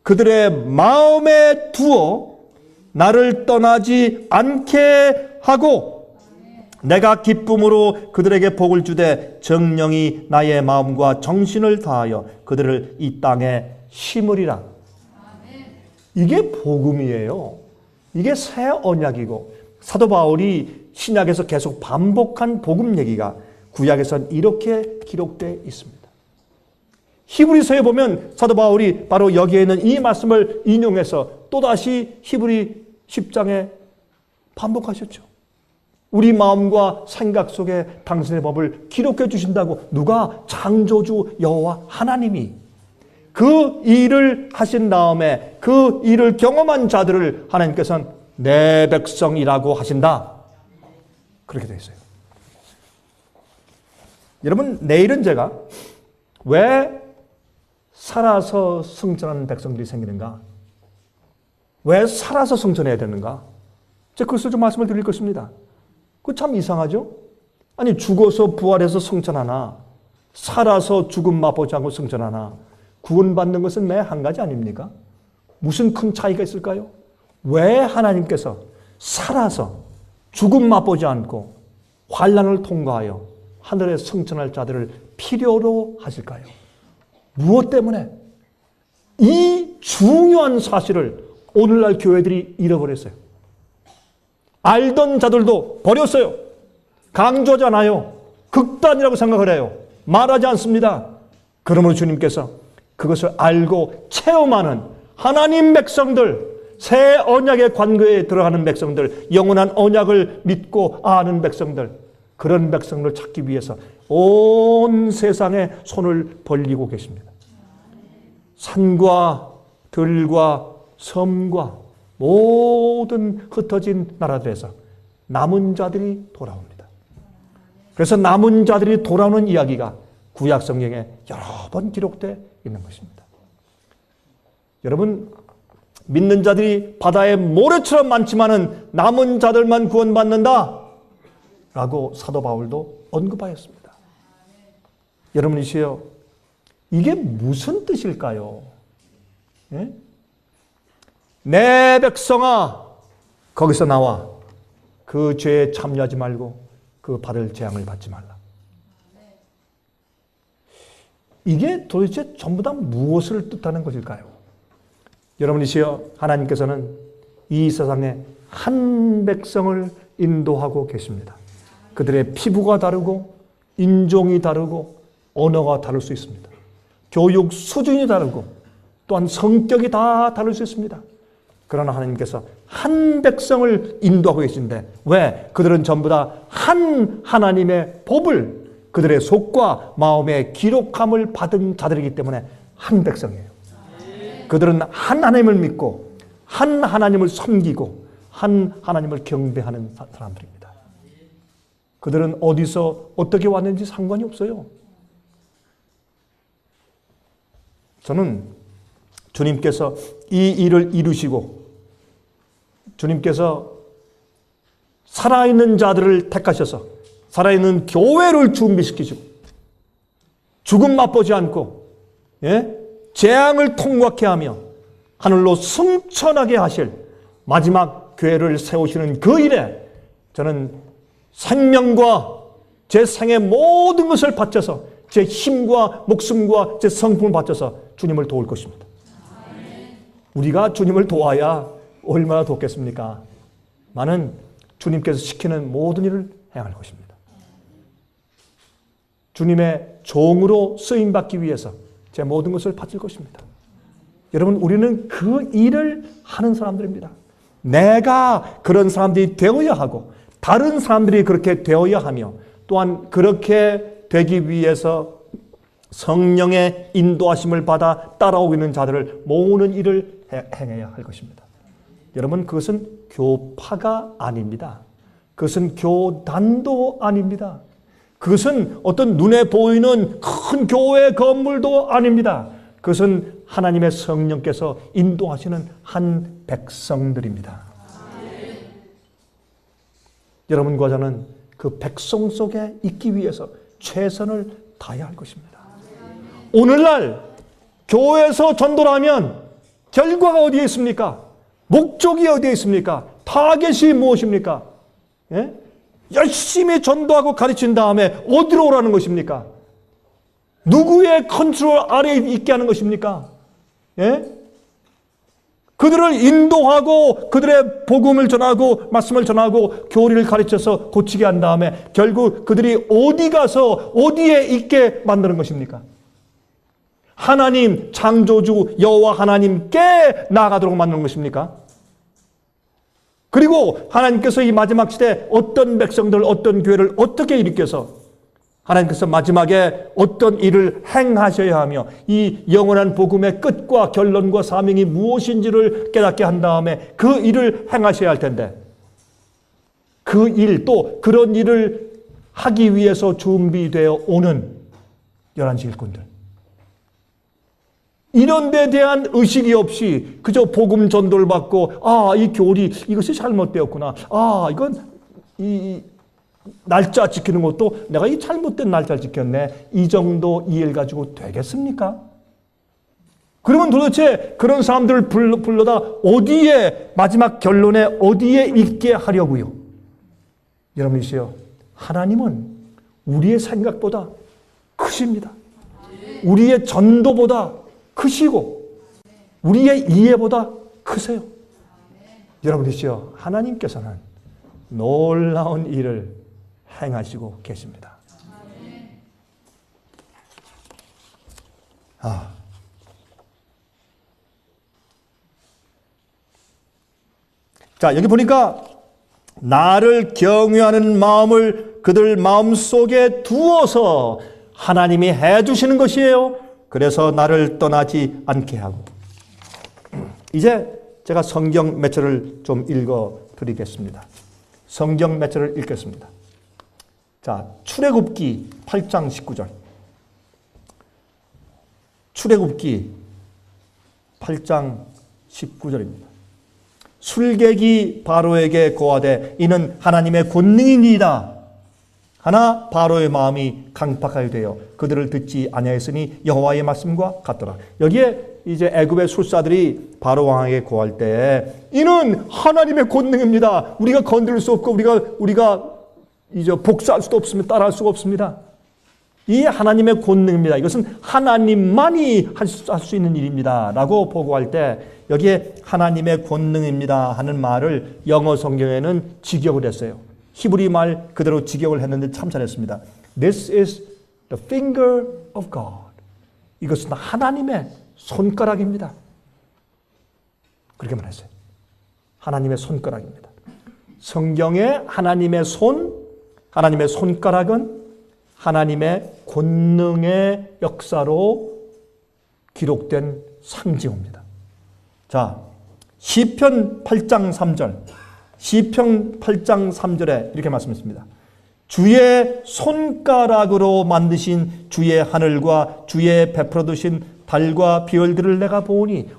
그들의 마음에 두어 나를 떠나지 않게 하고 내가 기쁨으로 그들에게 복을 주되 정령이 나의 마음과 정신을 다하여 그들을 이 땅에 심으리라. 이게 복음이에요. 이게 새 언약이고 사도 바울이 신약에서 계속 반복한 복음 얘기가 구약에선 이렇게 기록되어 있습니다. 히브리서에 보면 사도 바울이 바로 여기에 있는 이 말씀을 인용해서 또다시 히브리 10장에 반복하셨죠. 우리 마음과 생각 속에 당신의 법을 기록해 주신다고. 누가? 창조주 여호와 하나님이. 그 일을 하신 다음에 그 일을 경험한 자들을 하나님께서는 내 백성이라고 하신다. 그렇게 되어 있어요. 여러분, 내일은 제가 왜 살아서 승천하는 백성들이 생기는가? 왜 살아서 승천해야 되는가? 제가 그것을 좀 말씀을 드릴 것입니다. 그거 참 이상하죠? 아니, 죽어서 부활해서 승천하나, 살아서 죽음 맛보지 않고 승천하나, 구원받는 것은 매 한 가지 아닙니까? 무슨 큰 차이가 있을까요? 왜 하나님께서 살아서 죽음 맛보지 않고 환난을 통과하여 하늘에 승천할 자들을 필요로 하실까요? 무엇 때문에? 이 중요한 사실을 오늘날 교회들이 잃어버렸어요. 알던 자들도 버렸어요. 강조하지 않아요. 극단이라고 생각을 해요. 말하지 않습니다. 그러므로 주님께서 그것을 알고 체험하는 하나님 백성들, 새 언약의 관계에 들어가는 백성들, 영원한 언약을 믿고 아는 백성들, 그런 백성을 찾기 위해서 온 세상에 손을 벌리고 계십니다. 산과 들과 섬과 모든 흩어진 나라들에서 남은 자들이 돌아옵니다. 그래서 남은 자들이 돌아오는 이야기가 구약 성경에 여러 번 기록되어 있는 것입니다. 여러분, 믿는 자들이 바다의 모래처럼 많지만은 남은 자들만 구원받는다 라고 사도 바울도 언급하였습니다. 여러분이시여, 이게 무슨 뜻일까요? 예? 내 백성아, 거기서 나와 그 죄에 참여하지 말고 그 받을 재앙을 받지 말라. 이게 도대체 전부 다 무엇을 뜻하는 것일까요? 여러분이시여, 하나님께서는 이 세상에 한 백성을 인도하고 계십니다. 그들의 피부가 다르고 인종이 다르고 언어가 다를 수 있습니다. 교육 수준이 다르고 또한 성격이 다 다를 수 있습니다. 그러나 하나님께서 한 백성을 인도하고 계신데, 왜? 그들은 전부 다 한 하나님의 법을 그들의 속과 마음에 기록함을 받은 자들이기 때문에 한 백성이에요. 그들은 한 하나님을 믿고 한 하나님을 섬기고 한 하나님을 경배하는 사람들입니다. 그들은 어디서 어떻게 왔는지 상관이 없어요. 저는 주님께서 이 일을 이루시고 주님께서 살아있는 자들을 택하셔서 살아있는 교회를 준비시키시고 죽음 맛보지 않고 재앙을 통과케 하며 하늘로 승천하게 하실 마지막 교회를 세우시는 그 일에 저는 생명과 제 생의 모든 것을 바쳐서 제 힘과 목숨과 제 성품을 바쳐서 주님을 도울 것입니다. 우리가 주님을 도와야 얼마나 돕겠습니까? 나는 주님께서 시키는 모든 일을 행할 것입니다. 주님의 종으로 쓰임받기 위해서 제 모든 것을 바칠 것입니다. 여러분, 우리는 그 일을 하는 사람들입니다. 내가 그런 사람들이 되어야 하고 다른 사람들이 그렇게 되어야 하며 또한 그렇게 되기 위해서 성령의 인도하심을 받아 따라오고 있는 자들을 모으는 일을 행해야 할 것입니다. 여러분, 그것은 교파가 아닙니다. 그것은 교단도 아닙니다. 그것은 어떤 눈에 보이는 큰 교회 건물도 아닙니다. 그것은 하나님의 성령께서 인도하시는 한 백성들입니다. 여러분과 저는 그 백성 속에 있기 위해서 최선을 다해야 할 것입니다. 오늘날 교회에서 전도를 하면 결과가 어디에 있습니까? 목적이 어디에 있습니까? 타겟이 무엇입니까? 예? 열심히 전도하고 가르친 다음에 어디로 오라는 것입니까? 누구의 컨트롤 아래에 있게 하는 것입니까? 예? 그들을 인도하고 그들의 복음을 전하고 말씀을 전하고 교리를 가르쳐서 고치게 한 다음에 결국 그들이 어디 가서 어디에 있게 만드는 것입니까? 하나님 창조주 여호와 하나님께 나아가도록 만드는 것입니까? 그리고 하나님께서 이 마지막 시대에 어떤 백성들, 어떤 교회를 어떻게 일으켜서 하나님께서 마지막에 어떤 일을 행하셔야 하며 이 영원한 복음의 끝과 결론과 사명이 무엇인지를 깨닫게 한 다음에 그 일을 행하셔야 할 텐데 그 일 또 그런 일을 하기 위해서 준비되어 오는 11시 일꾼들, 이런 데 대한 의식이 없이 그저 복음 전도를 받고 이 교리 이것이 잘못되었구나, 이건 이 날짜 지키는 것도 내가 이 잘못된 날짜를 지켰네, 이 정도 이해를 가지고 되겠습니까? 그러면 도대체 그런 사람들을 불러다 어디에 마지막 결론에 어디에 있게 하려고요? 여러분이시여, 하나님은 우리의 생각보다 크십니다. 우리의 전도보다 크시고 우리의 이해보다 크세요. 여러분이시여, 하나님께서는 놀라운 일을 행하시고 계십니다. 자, 여기 보니까 나를 경외하는 마음을 그들 마음속에 두어서 하나님이 해주시는 것이에요. 그래서 나를 떠나지 않게 하고. 이제 제가 성경 몇 절을 좀 읽어드리겠습니다. 성경 몇 절을 읽겠습니다. 자, 출애굽기 8장 19절. 출애굽기 8장 19절입니다. 술객이 바로에게 고하되 이는 하나님의 권능이니이다. 하나 바로의 마음이 강팍하여 되어 그들을 듣지 아니하였으니 여호와의 말씀과 같더라. 여기에 이제 애굽의 술사들이 바로 왕에게 고할 때 이는 하나님의 권능입니다. 우리가 건드릴 수 없고 우리가 이제 복수할 수도 없습니다. 따라할 수가 없습니다. 이 하나님의 권능입니다. 이것은 하나님만이 할 수 있는 일입니다. 라고 보고할 때 여기에 하나님의 권능입니다 하는 말을 영어 성경에는 직역을 했어요. 히브리 말 그대로 직역을 했는데 참 잘했습니다. This is the finger of God. 이것은 하나님의 손가락입니다. 그렇게 말했어요. 하나님의 손가락입니다. 성경의 하나님의 하나님의 손가락은 하나님의 권능의 역사로 기록된 상징입니다. 자, 시편 8장 3절. 시편 8장 3절에 이렇게 말씀했습니다. 주의 손가락으로 만드신 주의 하늘과 주의 베풀어 두신 달과 별들을 내가 보니,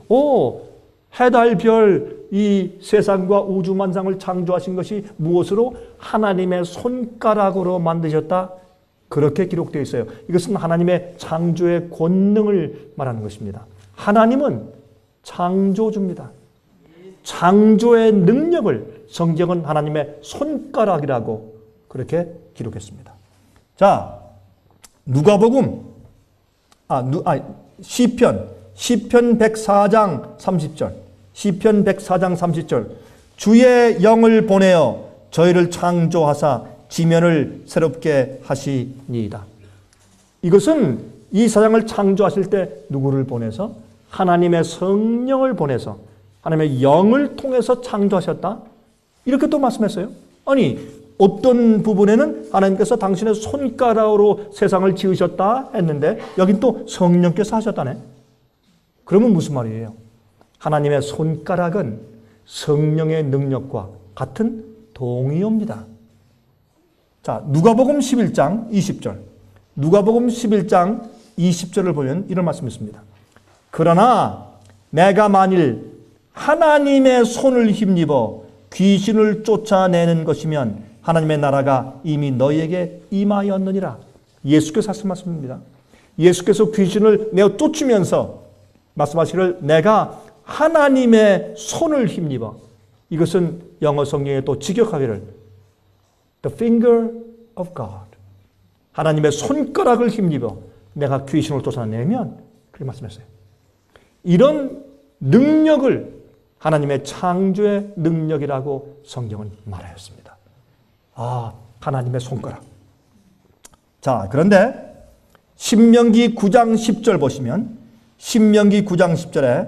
해달 별 이 세상과 우주 만상을 창조하신 것이 무엇으로? 하나님의 손가락으로 만드셨다. 그렇게 기록되어 있어요. 이것은 하나님의 창조의 권능을 말하는 것입니다. 하나님은 창조주입니다. 창조의 능력을 성경은 하나님의 손가락이라고 그렇게 기록했습니다. 자, 누가복음 시편 104장 30절. 시편 104장 30절. 주의 영을 보내어 저희를 창조하사 지면을 새롭게 하시니이다. 이것은 이 세상을 창조하실 때 누구를 보내서? 하나님의 성령을 보내서 하나님의 영을 통해서 창조하셨다. 이렇게 또 말씀했어요. 아니, 어떤 부분에는 하나님께서 당신의 손가락으로 세상을 지으셨다 했는데 여긴 또 성령께서 하셨다네. 그러면 무슨 말이에요? 하나님의 손가락은 성령의 능력과 같은 동의어입니다. 자, 누가복음 11장 20절. 누가복음 11장 20절을 보면 이런 말씀이 있습니다. 그러나 내가 만일 하나님의 손을 힘입어 귀신을 쫓아내는 것이면 하나님의 나라가 이미 너희에게 임하였느니라. 예수께서 하신 말씀입니다. 예수께서 귀신을 내어 쫓으면서 말씀하시기를 내가 하나님의 손을 힘입어. 이것은 영어 성경에 또 직역하기를 The finger of God. 하나님의 손가락을 힘입어 내가 귀신을 쫓아내면 그렇게 말씀했어요. 이런 능력을 하나님의 창조의 능력이라고 성경은 말하였습니다. 하나님의 손가락. 자, 그런데 신명기 9장 10절 보시면 신명기 9장 10절에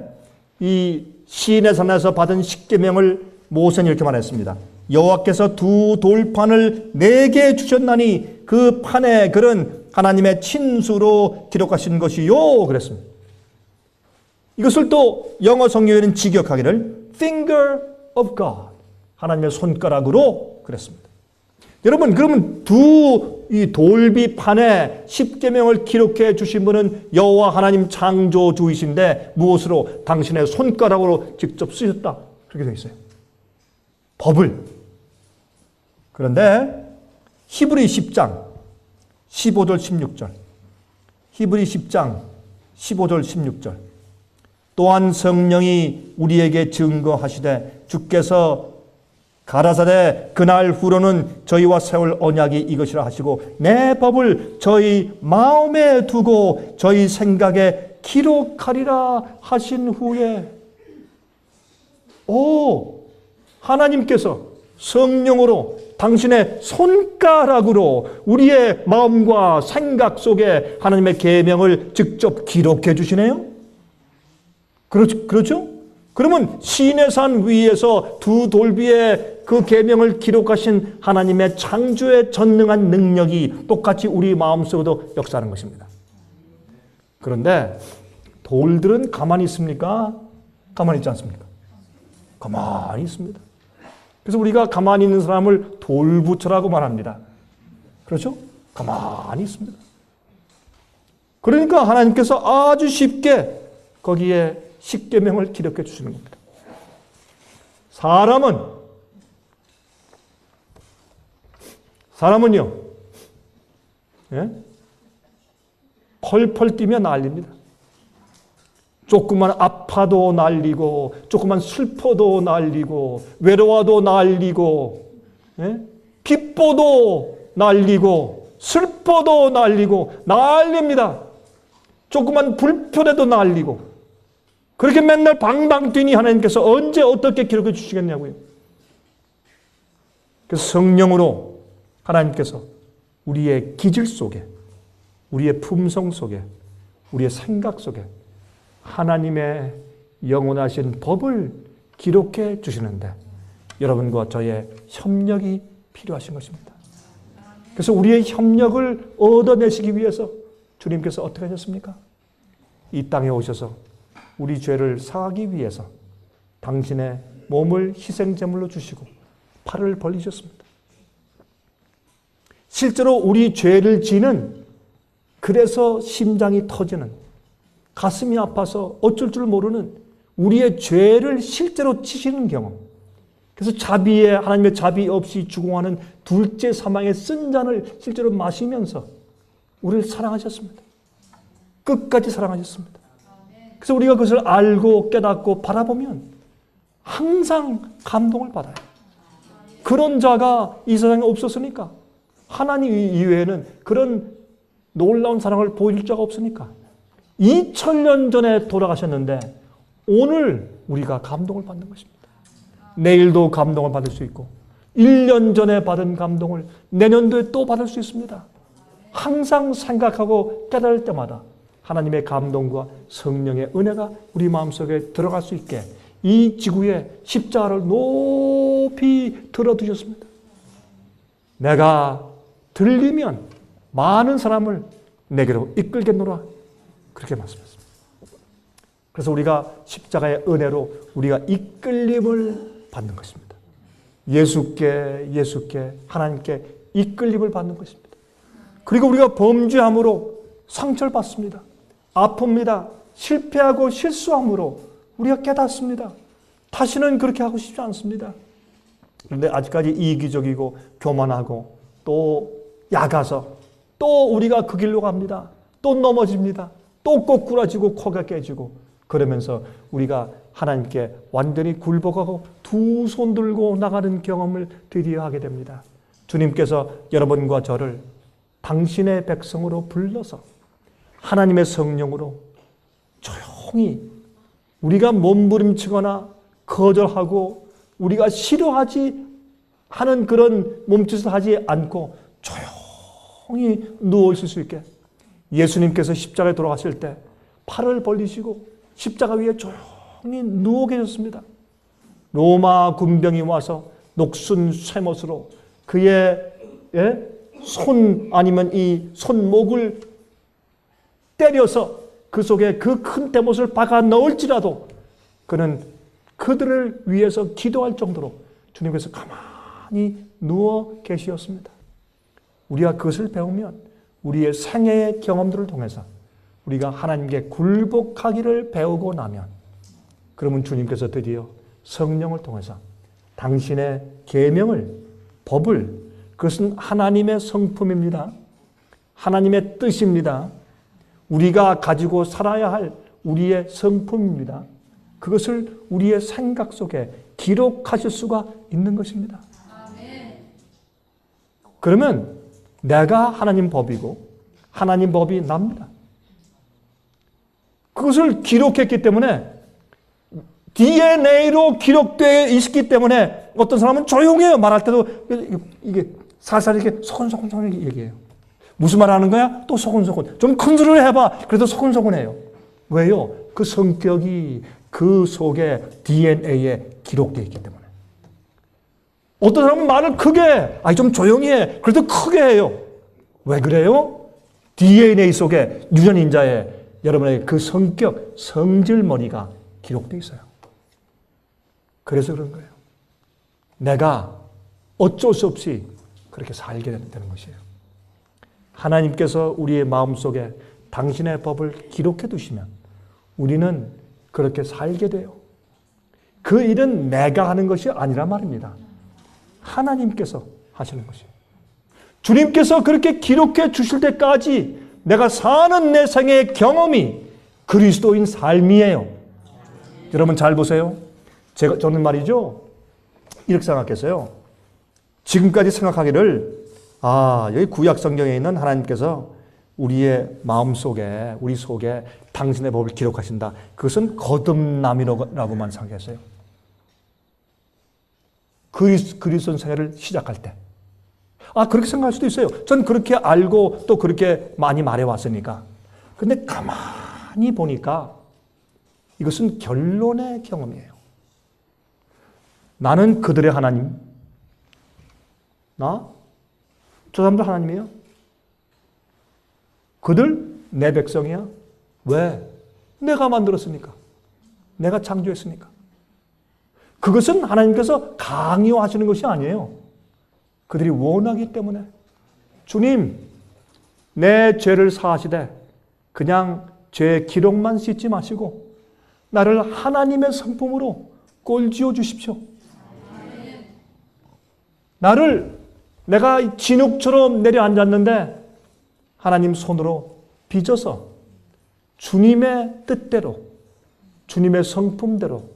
이 시인의 산에서 받은 십계명을 모세는 이렇게 말했습니다. 여호와께서 두 돌판을 내게 주셨나니 그 판의 글은 하나님의 친수로 기록하신 것이요 그랬습니다. 이것을 또 영어 성경에는 직역하기를 finger of God, 하나님의 손가락으로 그랬습니다. 여러분, 그러면 두 이 돌비판에 십계명을 기록해 주신 분은 여호와 하나님 창조주이신데 무엇으로? 당신의 손가락으로 직접 쓰셨다. 그렇게 되어 있어요. 법을. 그런데 히브리 10장 15절 16절, 히브리 10장 15절 16절, 또한 성령이 우리에게 증거하시되 주께서 가라사대 그날 후로는 저희와 세울 언약이 이것이라 하시고 내 법을 저희 마음에 두고 저희 생각에 기록하리라 하신 후에, 하나님께서 성령으로 당신의 손가락으로 우리의 마음과 생각 속에 하나님의 계명을 직접 기록해 주시네요. 그렇죠? 그러면 시인의 산 위에서 두 돌비에 그 계명을 기록하신 하나님의 창조의 전능한 능력이 똑같이 우리 마음속에도 역사하는 것입니다. 그런데 돌들은 가만히 있습니까? 가만히 있지 않습니까? 가만히 있습니다. 그래서 우리가 가만히 있는 사람을 돌부처라고 말합니다. 그렇죠? 가만히 있습니다. 그러니까 하나님께서 아주 쉽게 거기에 십계명을 기록해 주시는 겁니다. 사람은요, 펄펄 뛰면 난립니다. 조금만 아파도 난리고, 조금만 슬퍼도 난리고, 외로워도 난리고, 기뻐도 난리고, 슬퍼도 난리고, 난립니다. 조금만 불편해도 난리고. 그렇게 맨날 방방 뛰니 하나님께서 언제 어떻게 기록해 주시겠냐고요. 그래서 성령으로 하나님께서 우리의 기질 속에, 우리의 품성 속에, 우리의 생각 속에 하나님의 영원하신 법을 기록해 주시는데 여러분과 저의 협력이 필요하신 것입니다. 그래서 우리의 협력을 얻어내시기 위해서 주님께서 어떻게 하셨습니까? 이 땅에 오셔서 우리 죄를 사하기 위해서 당신의 몸을 희생제물로 주시고 팔을 벌리셨습니다. 실제로 우리 죄를 지는, 그래서 심장이 터지는, 가슴이 아파서 어쩔 줄 모르는 우리의 죄를 실제로 치시는 경험. 그래서 하나님의 자비 없이 죽어가는 둘째 사망의 쓴 잔을 실제로 마시면서 우리를 사랑하셨습니다. 끝까지 사랑하셨습니다. 그래서 우리가 그것을 알고 깨닫고 바라보면 항상 감동을 받아요. 그런 자가 이 세상에 없었으니까, 하나님 이외에는 그런 놀라운 사랑을 보여줄 자가 없으니까 2000년 전에 돌아가셨는데 오늘 우리가 감동을 받는 것입니다. 내일도 감동을 받을 수 있고 1년 전에 받은 감동을 내년도에 또 받을 수 있습니다. 항상 생각하고 깨달을 때마다 하나님의 감동과 성령의 은혜가 우리 마음속에 들어갈 수 있게 이 지구에 십자가를 높이 들어두셨습니다. 내가 들리면 많은 사람을 내게로 이끌겠노라, 그렇게 말씀했습니다. 그래서 우리가 십자가의 은혜로 우리가 이끌림을 받는 것입니다. 예수께 하나님께 이끌림을 받는 것입니다. 그리고 우리가 범죄함으로 상처를 받습니다. 아픕니다. 실패하고 실수함으로 우리가 깨닫습니다. 다시는 그렇게 하고 싶지 않습니다. 그런데 아직까지 이기적이고 교만하고 또 약아서 또 우리가 그 길로 갑니다. 또 넘어집니다. 또 꼬꾸라지고 코가 깨지고 그러면서 우리가 하나님께 완전히 굴복하고 두 손 들고 나가는 경험을 드디어 하게 됩니다. 주님께서 여러분과 저를 당신의 백성으로 불러서 하나님의 성령으로 조용히 우리가 몸부림치거나 거절하고 우리가 싫어하지 하는 그런 몸짓을 하지 않고 조용히 누워있을 수 있게, 예수님께서 십자가에 돌아가실 때 팔을 벌리시고 십자가 위에 조용히 누워 계셨습니다. 로마 군병이 와서 녹슨 쇠못으로 그의 손 아니면 이 손목을 때려서 그 속에 그 큰 대못을 박아 넣을지라도 그는 그들을 위해서 기도할 정도로 주님께서 가만히 누워 계시었습니다. 우리가 그것을 배우면 우리의 생애의 경험들을 통해서 우리가 하나님께 굴복하기를 배우고 나면 그러면 주님께서 드디어 성령을 통해서 당신의 계명을, 법을, 그것은 하나님의 성품입니다. 하나님의 뜻입니다. 우리가 가지고 살아야 할 우리의 성품입니다. 그것을 우리의 생각 속에 기록하실 수가 있는 것입니다. 그러면 내가 하나님 법이고 하나님 법이 납니다. 그것을 기록했기 때문에 DNA로 기록되어 있기 때문에 어떤 사람은 조용해요. 말할 때도 이게 살살 이렇게 소곤소곤 얘기해요. 무슨 말 하는 거야? 또 소곤소곤. 좀 큰 소리를 해봐. 그래도 소곤소곤해요. 왜요? 그 성격이 그 속에 DNA에 기록되어 있기 때문에. 어떤 사람은 말을 크게, 좀 조용히 해. 그래도 크게 해요. 왜 그래요? DNA 속에 유전인자에 여러분의 그 성격, 성질머리가 기록되어 있어요. 그래서 그런 거예요. 내가 어쩔 수 없이 그렇게 살게 되는 것이에요. 하나님께서 우리의 마음속에 당신의 법을 기록해 두시면 우리는 그렇게 살게 돼요. 그 일은 내가 하는 것이 아니란 말입니다. 하나님께서 하시는 것이에요. 주님께서 그렇게 기록해 주실 때까지 내가 사는 내 생애의 경험이 그리스도인 삶이에요. 여러분 잘 보세요. 저는 말이죠. 이렇게 생각했어요. 지금까지 생각하기를 여기 구약 성경에 있는 하나님께서 우리의 마음속에 우리 속에 당신의 법을 기록하신다. 그것은 거듭남이라고만 생각했어요. 그리스도인 생애를 시작할 때. 그렇게 생각할 수도 있어요. 전 그렇게 알고 또 그렇게 많이 말해왔으니까. 근데 가만히 보니까 이것은 결론의 경험이에요. 나는 그들의 하나님. 저 사람들 하나님이에요? 그들 내 백성이야? 왜? 내가 만들었으니까. 내가 창조했으니까. 그것은 하나님께서 강요하시는 것이 아니에요. 그들이 원하기 때문에. 주님, 내 죄를 사하시되 그냥 죄 기록만 씻지 마시고 나를 하나님의 성품으로 꼴지어 주십시오. 내가 진흙처럼 내려앉았는데 하나님 손으로 빚어서 주님의 뜻대로, 주님의 성품대로,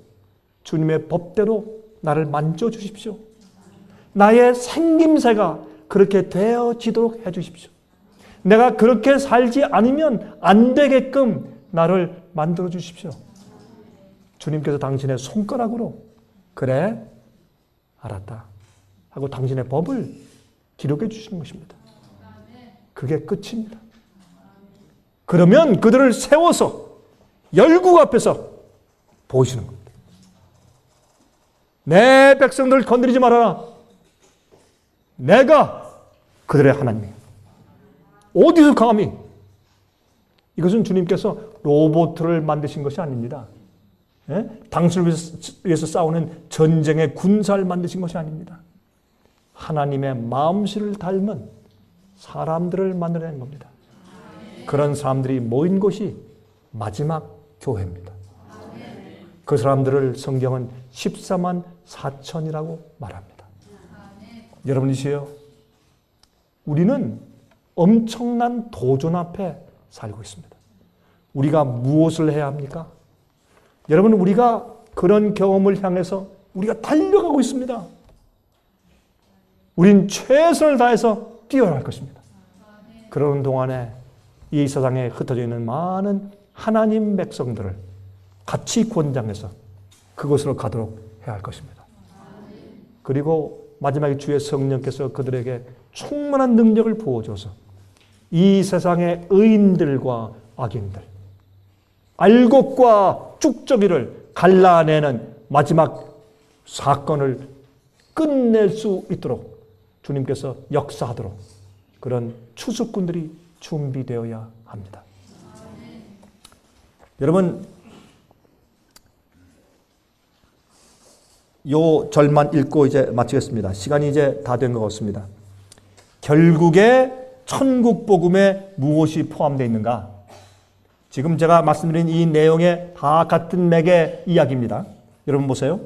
주님의 법대로 나를 만져주십시오. 나의 생김새가 그렇게 되어지도록 해주십시오. 내가 그렇게 살지 않으면 안 되게끔 나를 만들어 주십시오. 주님께서 당신의 손가락으로 그래 알았다 하고 당신의 법을 기록해 주시는 것입니다. 그게 끝입니다. 그러면 그들을 세워서 열국 앞에서 보시는 겁니다. 내 백성들을 건드리지 말아라. 내가 그들의 하나님이에요. 어디서 감히? 이것은 주님께서 로봇을 만드신 것이 아닙니다. 당신을 위해서 싸우는 전쟁의 군사를 만드신 것이 아닙니다. 하나님의 마음씨를 닮은 사람들을 만들어낸 겁니다. 그런 사람들이 모인 곳이 마지막 교회입니다. 그 사람들을 성경은 14만 4천이라고 말합니다. 여러분이시여, 우리는 엄청난 도전 앞에 살고 있습니다. 우리가 무엇을 해야 합니까? 여러분, 우리가 그런 경험을 향해서 우리가 달려가고 있습니다. 우린 최선을 다해서 뛰어야 할 것입니다. 그러는 동안에 이 세상에 흩어져 있는 많은 하나님 백성들을 같이 권장해서 그곳으로 가도록 해야 할 것입니다. 그리고 마지막에 주의 성령께서 그들에게 충만한 능력을 부어줘서 이 세상의 의인들과 악인들, 알곡과 쭉저기를 갈라내는 마지막 사건을 끝낼 수 있도록 주님께서 역사하도록 그런 추수꾼들이 준비되어야 합니다. 여러분, 요 절만 읽고 이제 마치겠습니다. 시간이 이제 다 된 것 같습니다. 결국에 천국 복음에 무엇이 포함되어 있는가? 지금 제가 말씀드린 이 내용에 다 같은 맥의 이야기입니다. 여러분 보세요.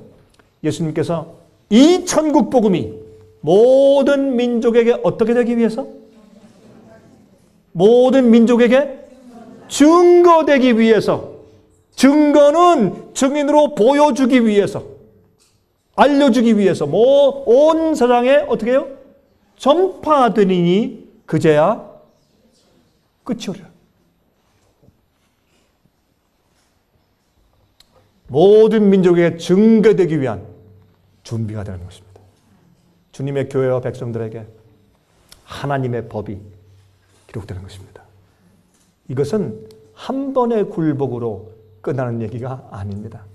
예수님께서 이 천국 복음이 모든 민족에게 어떻게 되기 위해서? 모든 민족에게 증거되기 위해서. 증거는 증인으로 보여주기 위해서, 알려주기 위해서 온 세상에 어떻게 해요? 전파되리니 그제야 끝이 오리라. 모든 민족에게 증거되기 위한 준비가 되는 것입니다. 주님의 교회와 백성들에게 하나님의 법이 기록되는 것입니다. 이것은 한 번의 굴복으로 끝나는 얘기가 아닙니다.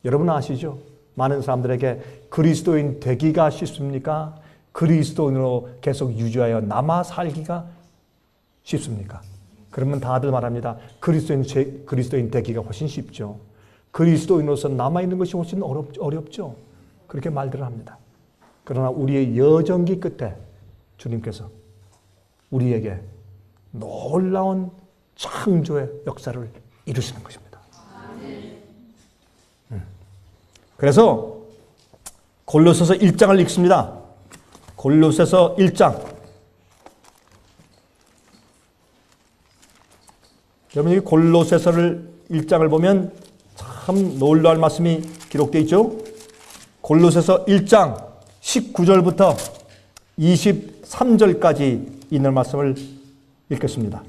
여러분 아시죠? 많은 사람들에게 그리스도인 되기가 쉽습니까? 그리스도인으로 계속 유지하여 남아 살기가 쉽습니까? 그러면 다들 말합니다. 그리스도인 되기가 훨씬 쉽죠. 그리스도인으로서 남아있는 것이 훨씬 어렵죠. 그렇게 말들을 합니다. 그러나 우리의 여정기 끝에 주님께서 우리에게 놀라운 창조의 역사를 이루시는 것입니다. 그래서 골로새서 1장을 읽습니다. 골로새서 1장. 여러분, 이 골로새서를 1장을 보면 참 놀라울 말씀이 기록되어 있죠. 골로새서 1장 19절부터 23절까지 있는 말씀을 읽겠습니다.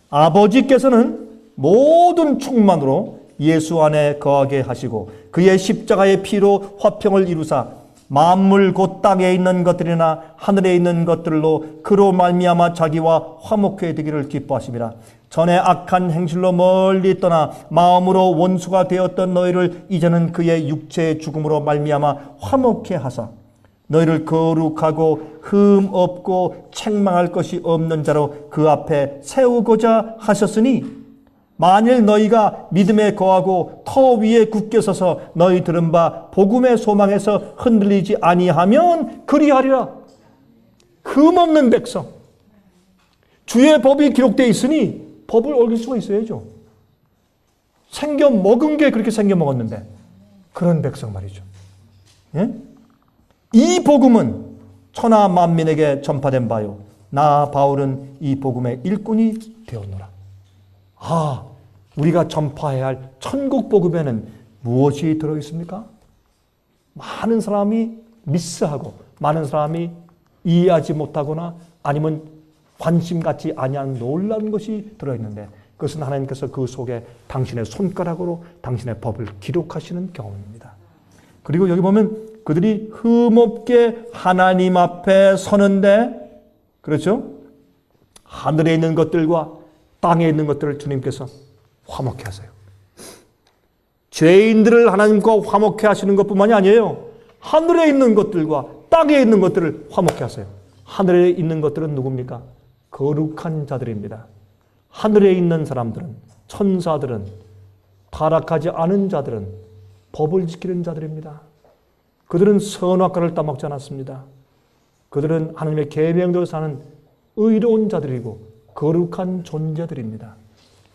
아버지께서는 모든 충만으로 예수 안에 거하게 하시고 그의 십자가의 피로 화평을 이루사 만물 곧 땅에 있는 것들이나 하늘에 있는 것들로 그로 말미암아 자기와 화목해 되기를 기뻐하심이라. 전에 악한 행실로 멀리 떠나 마음으로 원수가 되었던 너희를 이제는 그의 육체의 죽음으로 말미암아 화목해 하사 너희를 거룩하고 흠 없고 책망할 것이 없는 자로 그 앞에 세우고자 하셨으니 만일 너희가 믿음에 거하고 터 위에 굳게 서서 너희 들은 바 복음의 소망에서 흔들리지 아니하면 그리하리라. 흠없는 백성. 주의 법이 기록되어 있으니 법을 어길 수가 있어야죠. 생겨 먹은 게 그렇게 생겨 먹었는데 그런 백성 말이죠. 예? 이 복음은 천하 만민에게 전파된 바요 나 바울은 이 복음의 일꾼이 되었노라. 아, 우리가 전파해야 할 천국 복음에는 무엇이 들어있습니까? 많은 사람이 미스하고 많은 사람이 이해하지 못하거나 아니면 관심 갖지 아니한 놀라운 것이 들어있는데 그것은 하나님께서 그 속에 당신의 손가락으로 당신의 법을 기록하시는 경험입니다. 그리고 여기 보면 그들이 흠없게 하나님 앞에 서는데, 그렇죠? 하늘에 있는 것들과 땅에 있는 것들을 주님께서 화목해 하세요. 죄인들을 하나님과 화목해 하시는 것뿐만이 아니에요. 하늘에 있는 것들과 땅에 있는 것들을 화목해 하세요. 하늘에 있는 것들은 누굽니까? 거룩한 자들입니다. 하늘에 있는 사람들은, 천사들은, 타락하지 않은 자들은 법을 지키는 자들입니다. 그들은 선악과를 따먹지 않았습니다. 그들은 하나님의 계명대로 사는 의로운 자들이고 거룩한 존재들입니다.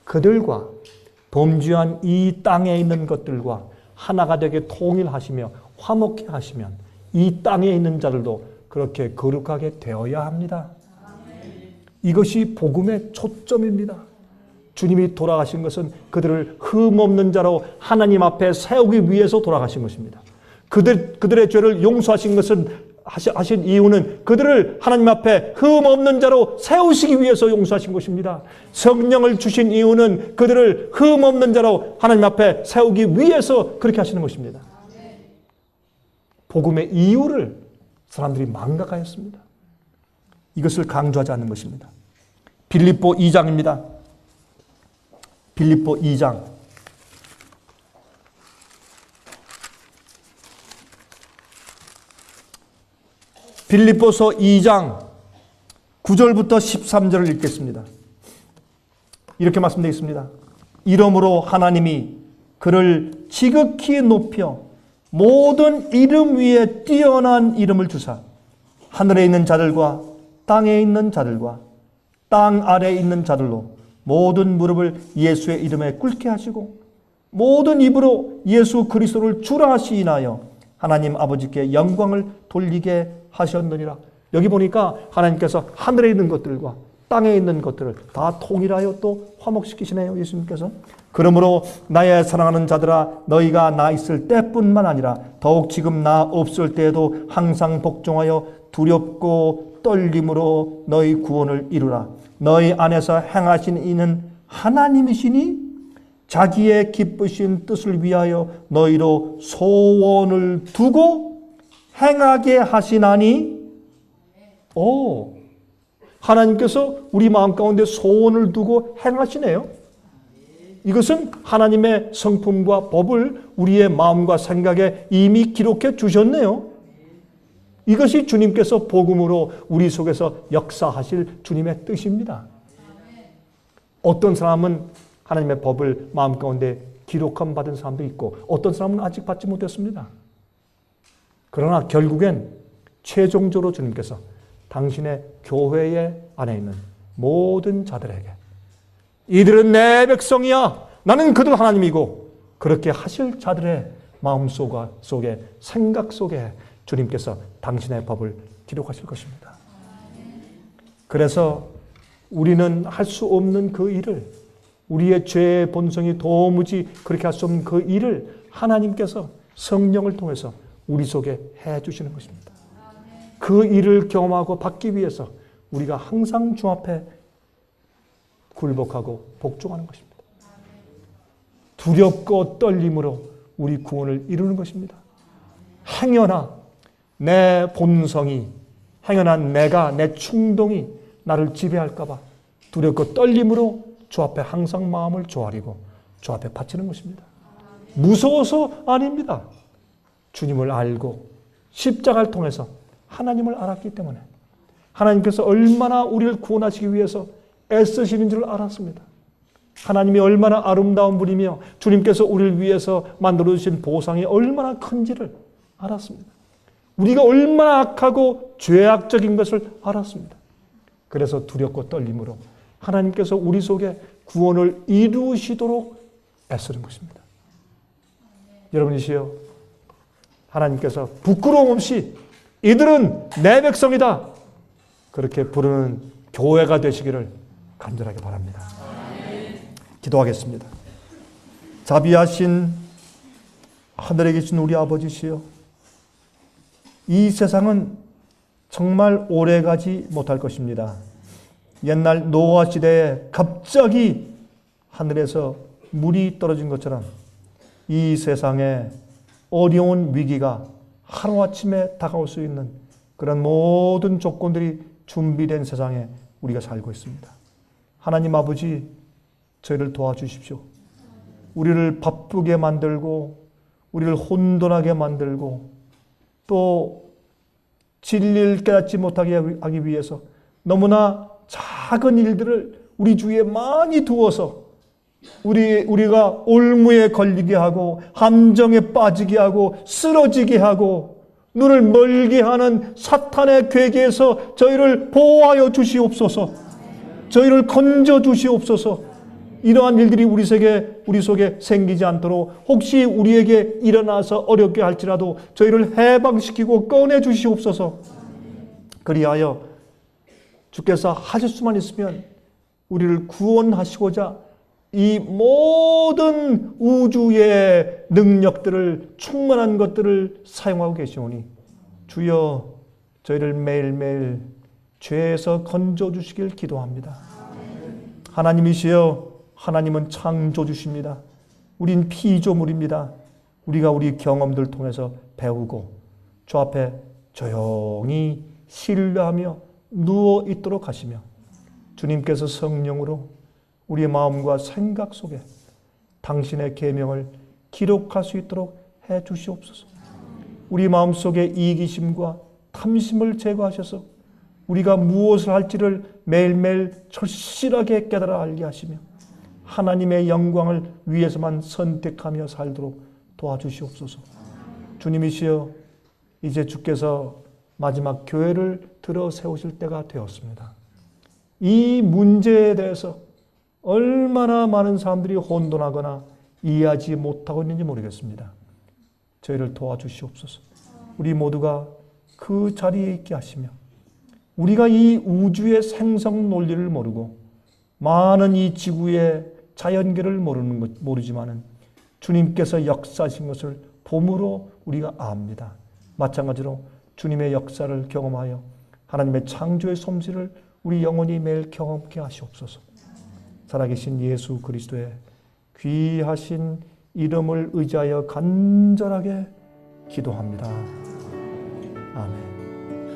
그들과 범죄한 이 땅에 있는 것들과 하나가 되게 통일하시며 화목해 하시면 이 땅에 있는 자들도 그렇게 거룩하게 되어야 합니다. 이것이 복음의 초점입니다. 주님이 돌아가신 것은 그들을 흠없는 자로 하나님 앞에 세우기 위해서 돌아가신 것입니다. 그들의 죄를 용서하신 것은 하신 이유는 그들을 하나님 앞에 흠없는 자로 세우시기 위해서 용서하신 것입니다. 성령을 주신 이유는 그들을 흠없는 자로 하나님 앞에 세우기 위해서 그렇게 하시는 것입니다. 복음의 이유를 사람들이 망각하였습니다. 이것을 강조하지 않는 것입니다. 빌립보 2장입니다. 빌립보 2장 빌립보서 2장 9절부터 13절을 읽겠습니다. 이렇게 말씀되어 있습니다. 이러므로 하나님이 그를 지극히 높여 모든 이름 위에 뛰어난 이름을 주사 하늘에 있는 자들과 땅에 있는 자들과 땅 아래에 있는 자들로 모든 무릎을 예수의 이름에 꿇게 하시고 모든 입으로 예수 그리스도를 주라 시인하여 하나님 아버지께 영광을 돌리게 하셨느니라. 여기 보니까 하나님께서 하늘에 있는 것들과 땅에 있는 것들을 다 통일하여 또 화목시키시네요. 예수님께서. 그러므로 나의 사랑하는 자들아 너희가 나 있을 때뿐만 아니라 더욱 지금 나 없을 때에도 항상 복종하여 두렵고 떨림으로 너희 구원을 이루라. 너희 안에서 행하신 이는 하나님이시니 자기의 기쁘신 뜻을 위하여 너희로 소원을 두고 행하게 하시나니. 하나님께서 우리 마음 가운데 소원을 두고 행하시네요. 이것은 하나님의 성품과 법을 우리의 마음과 생각에 이미 기록해 주셨네요. 이것이 주님께서 복음으로 우리 속에서 역사하실 주님의 뜻입니다. 어떤 사람은 하나님의 법을 마음 가운데 기록함 받은 사람도 있고 어떤 사람은 아직 받지 못했습니다. 그러나 결국엔 최종적으로 주님께서 당신의 교회 안에 있는 모든 자들에게 이들은 내 백성이야. 나는 그들 하나님이고 그렇게 하실 자들의 마음속에 생각 속에 주님께서 당신의 법을 기록하실 것입니다. 그래서 우리는 할 수 없는 그 일을 우리의 죄의 본성이 도무지 그렇게 할 수 없는 그 일을 하나님께서 성령을 통해서 우리 속에 해 주시는 것입니다. 그 일을 경험하고 받기 위해서 우리가 항상 주 앞에 굴복하고 복종하는 것입니다. 두렵고 떨림으로 우리 구원을 이루는 것입니다. 행여나 내 본성이, 행여나 내가, 내 충동이 나를 지배할까 봐 두렵고 떨림으로 주 앞에 항상 마음을 조아리고 주 앞에 바치는 것입니다. 무서워서 아닙니다. 주님을 알고 십자가를 통해서 하나님을 알았기 때문에 하나님께서 얼마나 우리를 구원하시기 위해서 애쓰시는 줄 알았습니다. 하나님이 얼마나 아름다운 분이며 주님께서 우리를 위해서 만들어주신 보상이 얼마나 큰지를 알았습니다. 우리가 얼마나 악하고 죄악적인 것을 알았습니다. 그래서 두렵고 떨림으로 하나님께서 우리 속에 구원을 이루시도록 애쓰는 것입니다. 여러분이시여, 하나님께서 부끄러움 없이 이들은 내 백성이다 그렇게 부르는 교회가 되시기를 간절하게 바랍니다. 기도하겠습니다. 자비하신 하늘에 계신 우리 아버지시여, 이 세상은 정말 오래가지 못할 것입니다. 옛날 노아 시대에 갑자기 하늘에서 물이 떨어진 것처럼 이 세상에 어려운 위기가 하루아침에 다가올 수 있는 그런 모든 조건들이 준비된 세상에 우리가 살고 있습니다. 하나님 아버지, 저희를 도와주십시오. 우리를 바쁘게 만들고 우리를 혼돈하게 만들고 또 진리를 깨닫지 못하게 하기 위해서 너무나 작은 일들을 우리 주위에 많이 두어서 우리가 올무에 걸리게 하고 함정에 빠지게 하고 쓰러지게 하고 눈을 멀게 하는 사탄의 괴계에서 저희를 보호하여 주시옵소서. 저희를 건져 주시옵소서. 이러한 일들이 우리 속에 생기지 않도록 혹시 우리에게 일어나서 어렵게 할지라도 저희를 해방시키고 꺼내 주시옵소서. 그리하여 주께서 하실 수만 있으면 우리를 구원하시고자 이 모든 우주의 능력들을 충만한 것들을 사용하고 계시오니 주여 저희를 매일매일 죄에서 건져 주시길 기도합니다. 하나님이시여, 하나님은 창조주십니다. 우린 피조물입니다. 우리가 우리 경험들 통해서 배우고 주 앞에 조용히 신뢰하며 누워 있도록 하시며 주님께서 성령으로 우리의 마음과 생각 속에 당신의 계명을 기록할 수 있도록 해 주시옵소서. 우리 마음속에 이기심과 탐심을 제거하셔서 우리가 무엇을 할지를 매일매일 절실하게 깨달아 알게 하시며 하나님의 영광을 위해서만 선택하며 살도록 도와주시옵소서. 주님이시여, 이제 주께서 마지막 교회를 들어 세우실 때가 되었습니다. 이 문제에 대해서 얼마나 많은 사람들이 혼돈하거나 이해하지 못하고 있는지 모르겠습니다. 저희를 도와주시옵소서. 우리 모두가 그 자리에 있게 하시며 우리가 이 우주의 생성 논리를 모르고 많은 이 지구의 자연계를 모르지만은 주님께서 역사하신 것을 봄으로 우리가 압니다. 마찬가지로 주님의 역사를 경험하여 하나님의 창조의 솜씨를 우리 영혼이 매일 경험케 하시옵소서. 살아계신 예수 그리스도의 귀하신 이름을 의지하여 간절하게 기도합니다. 아멘.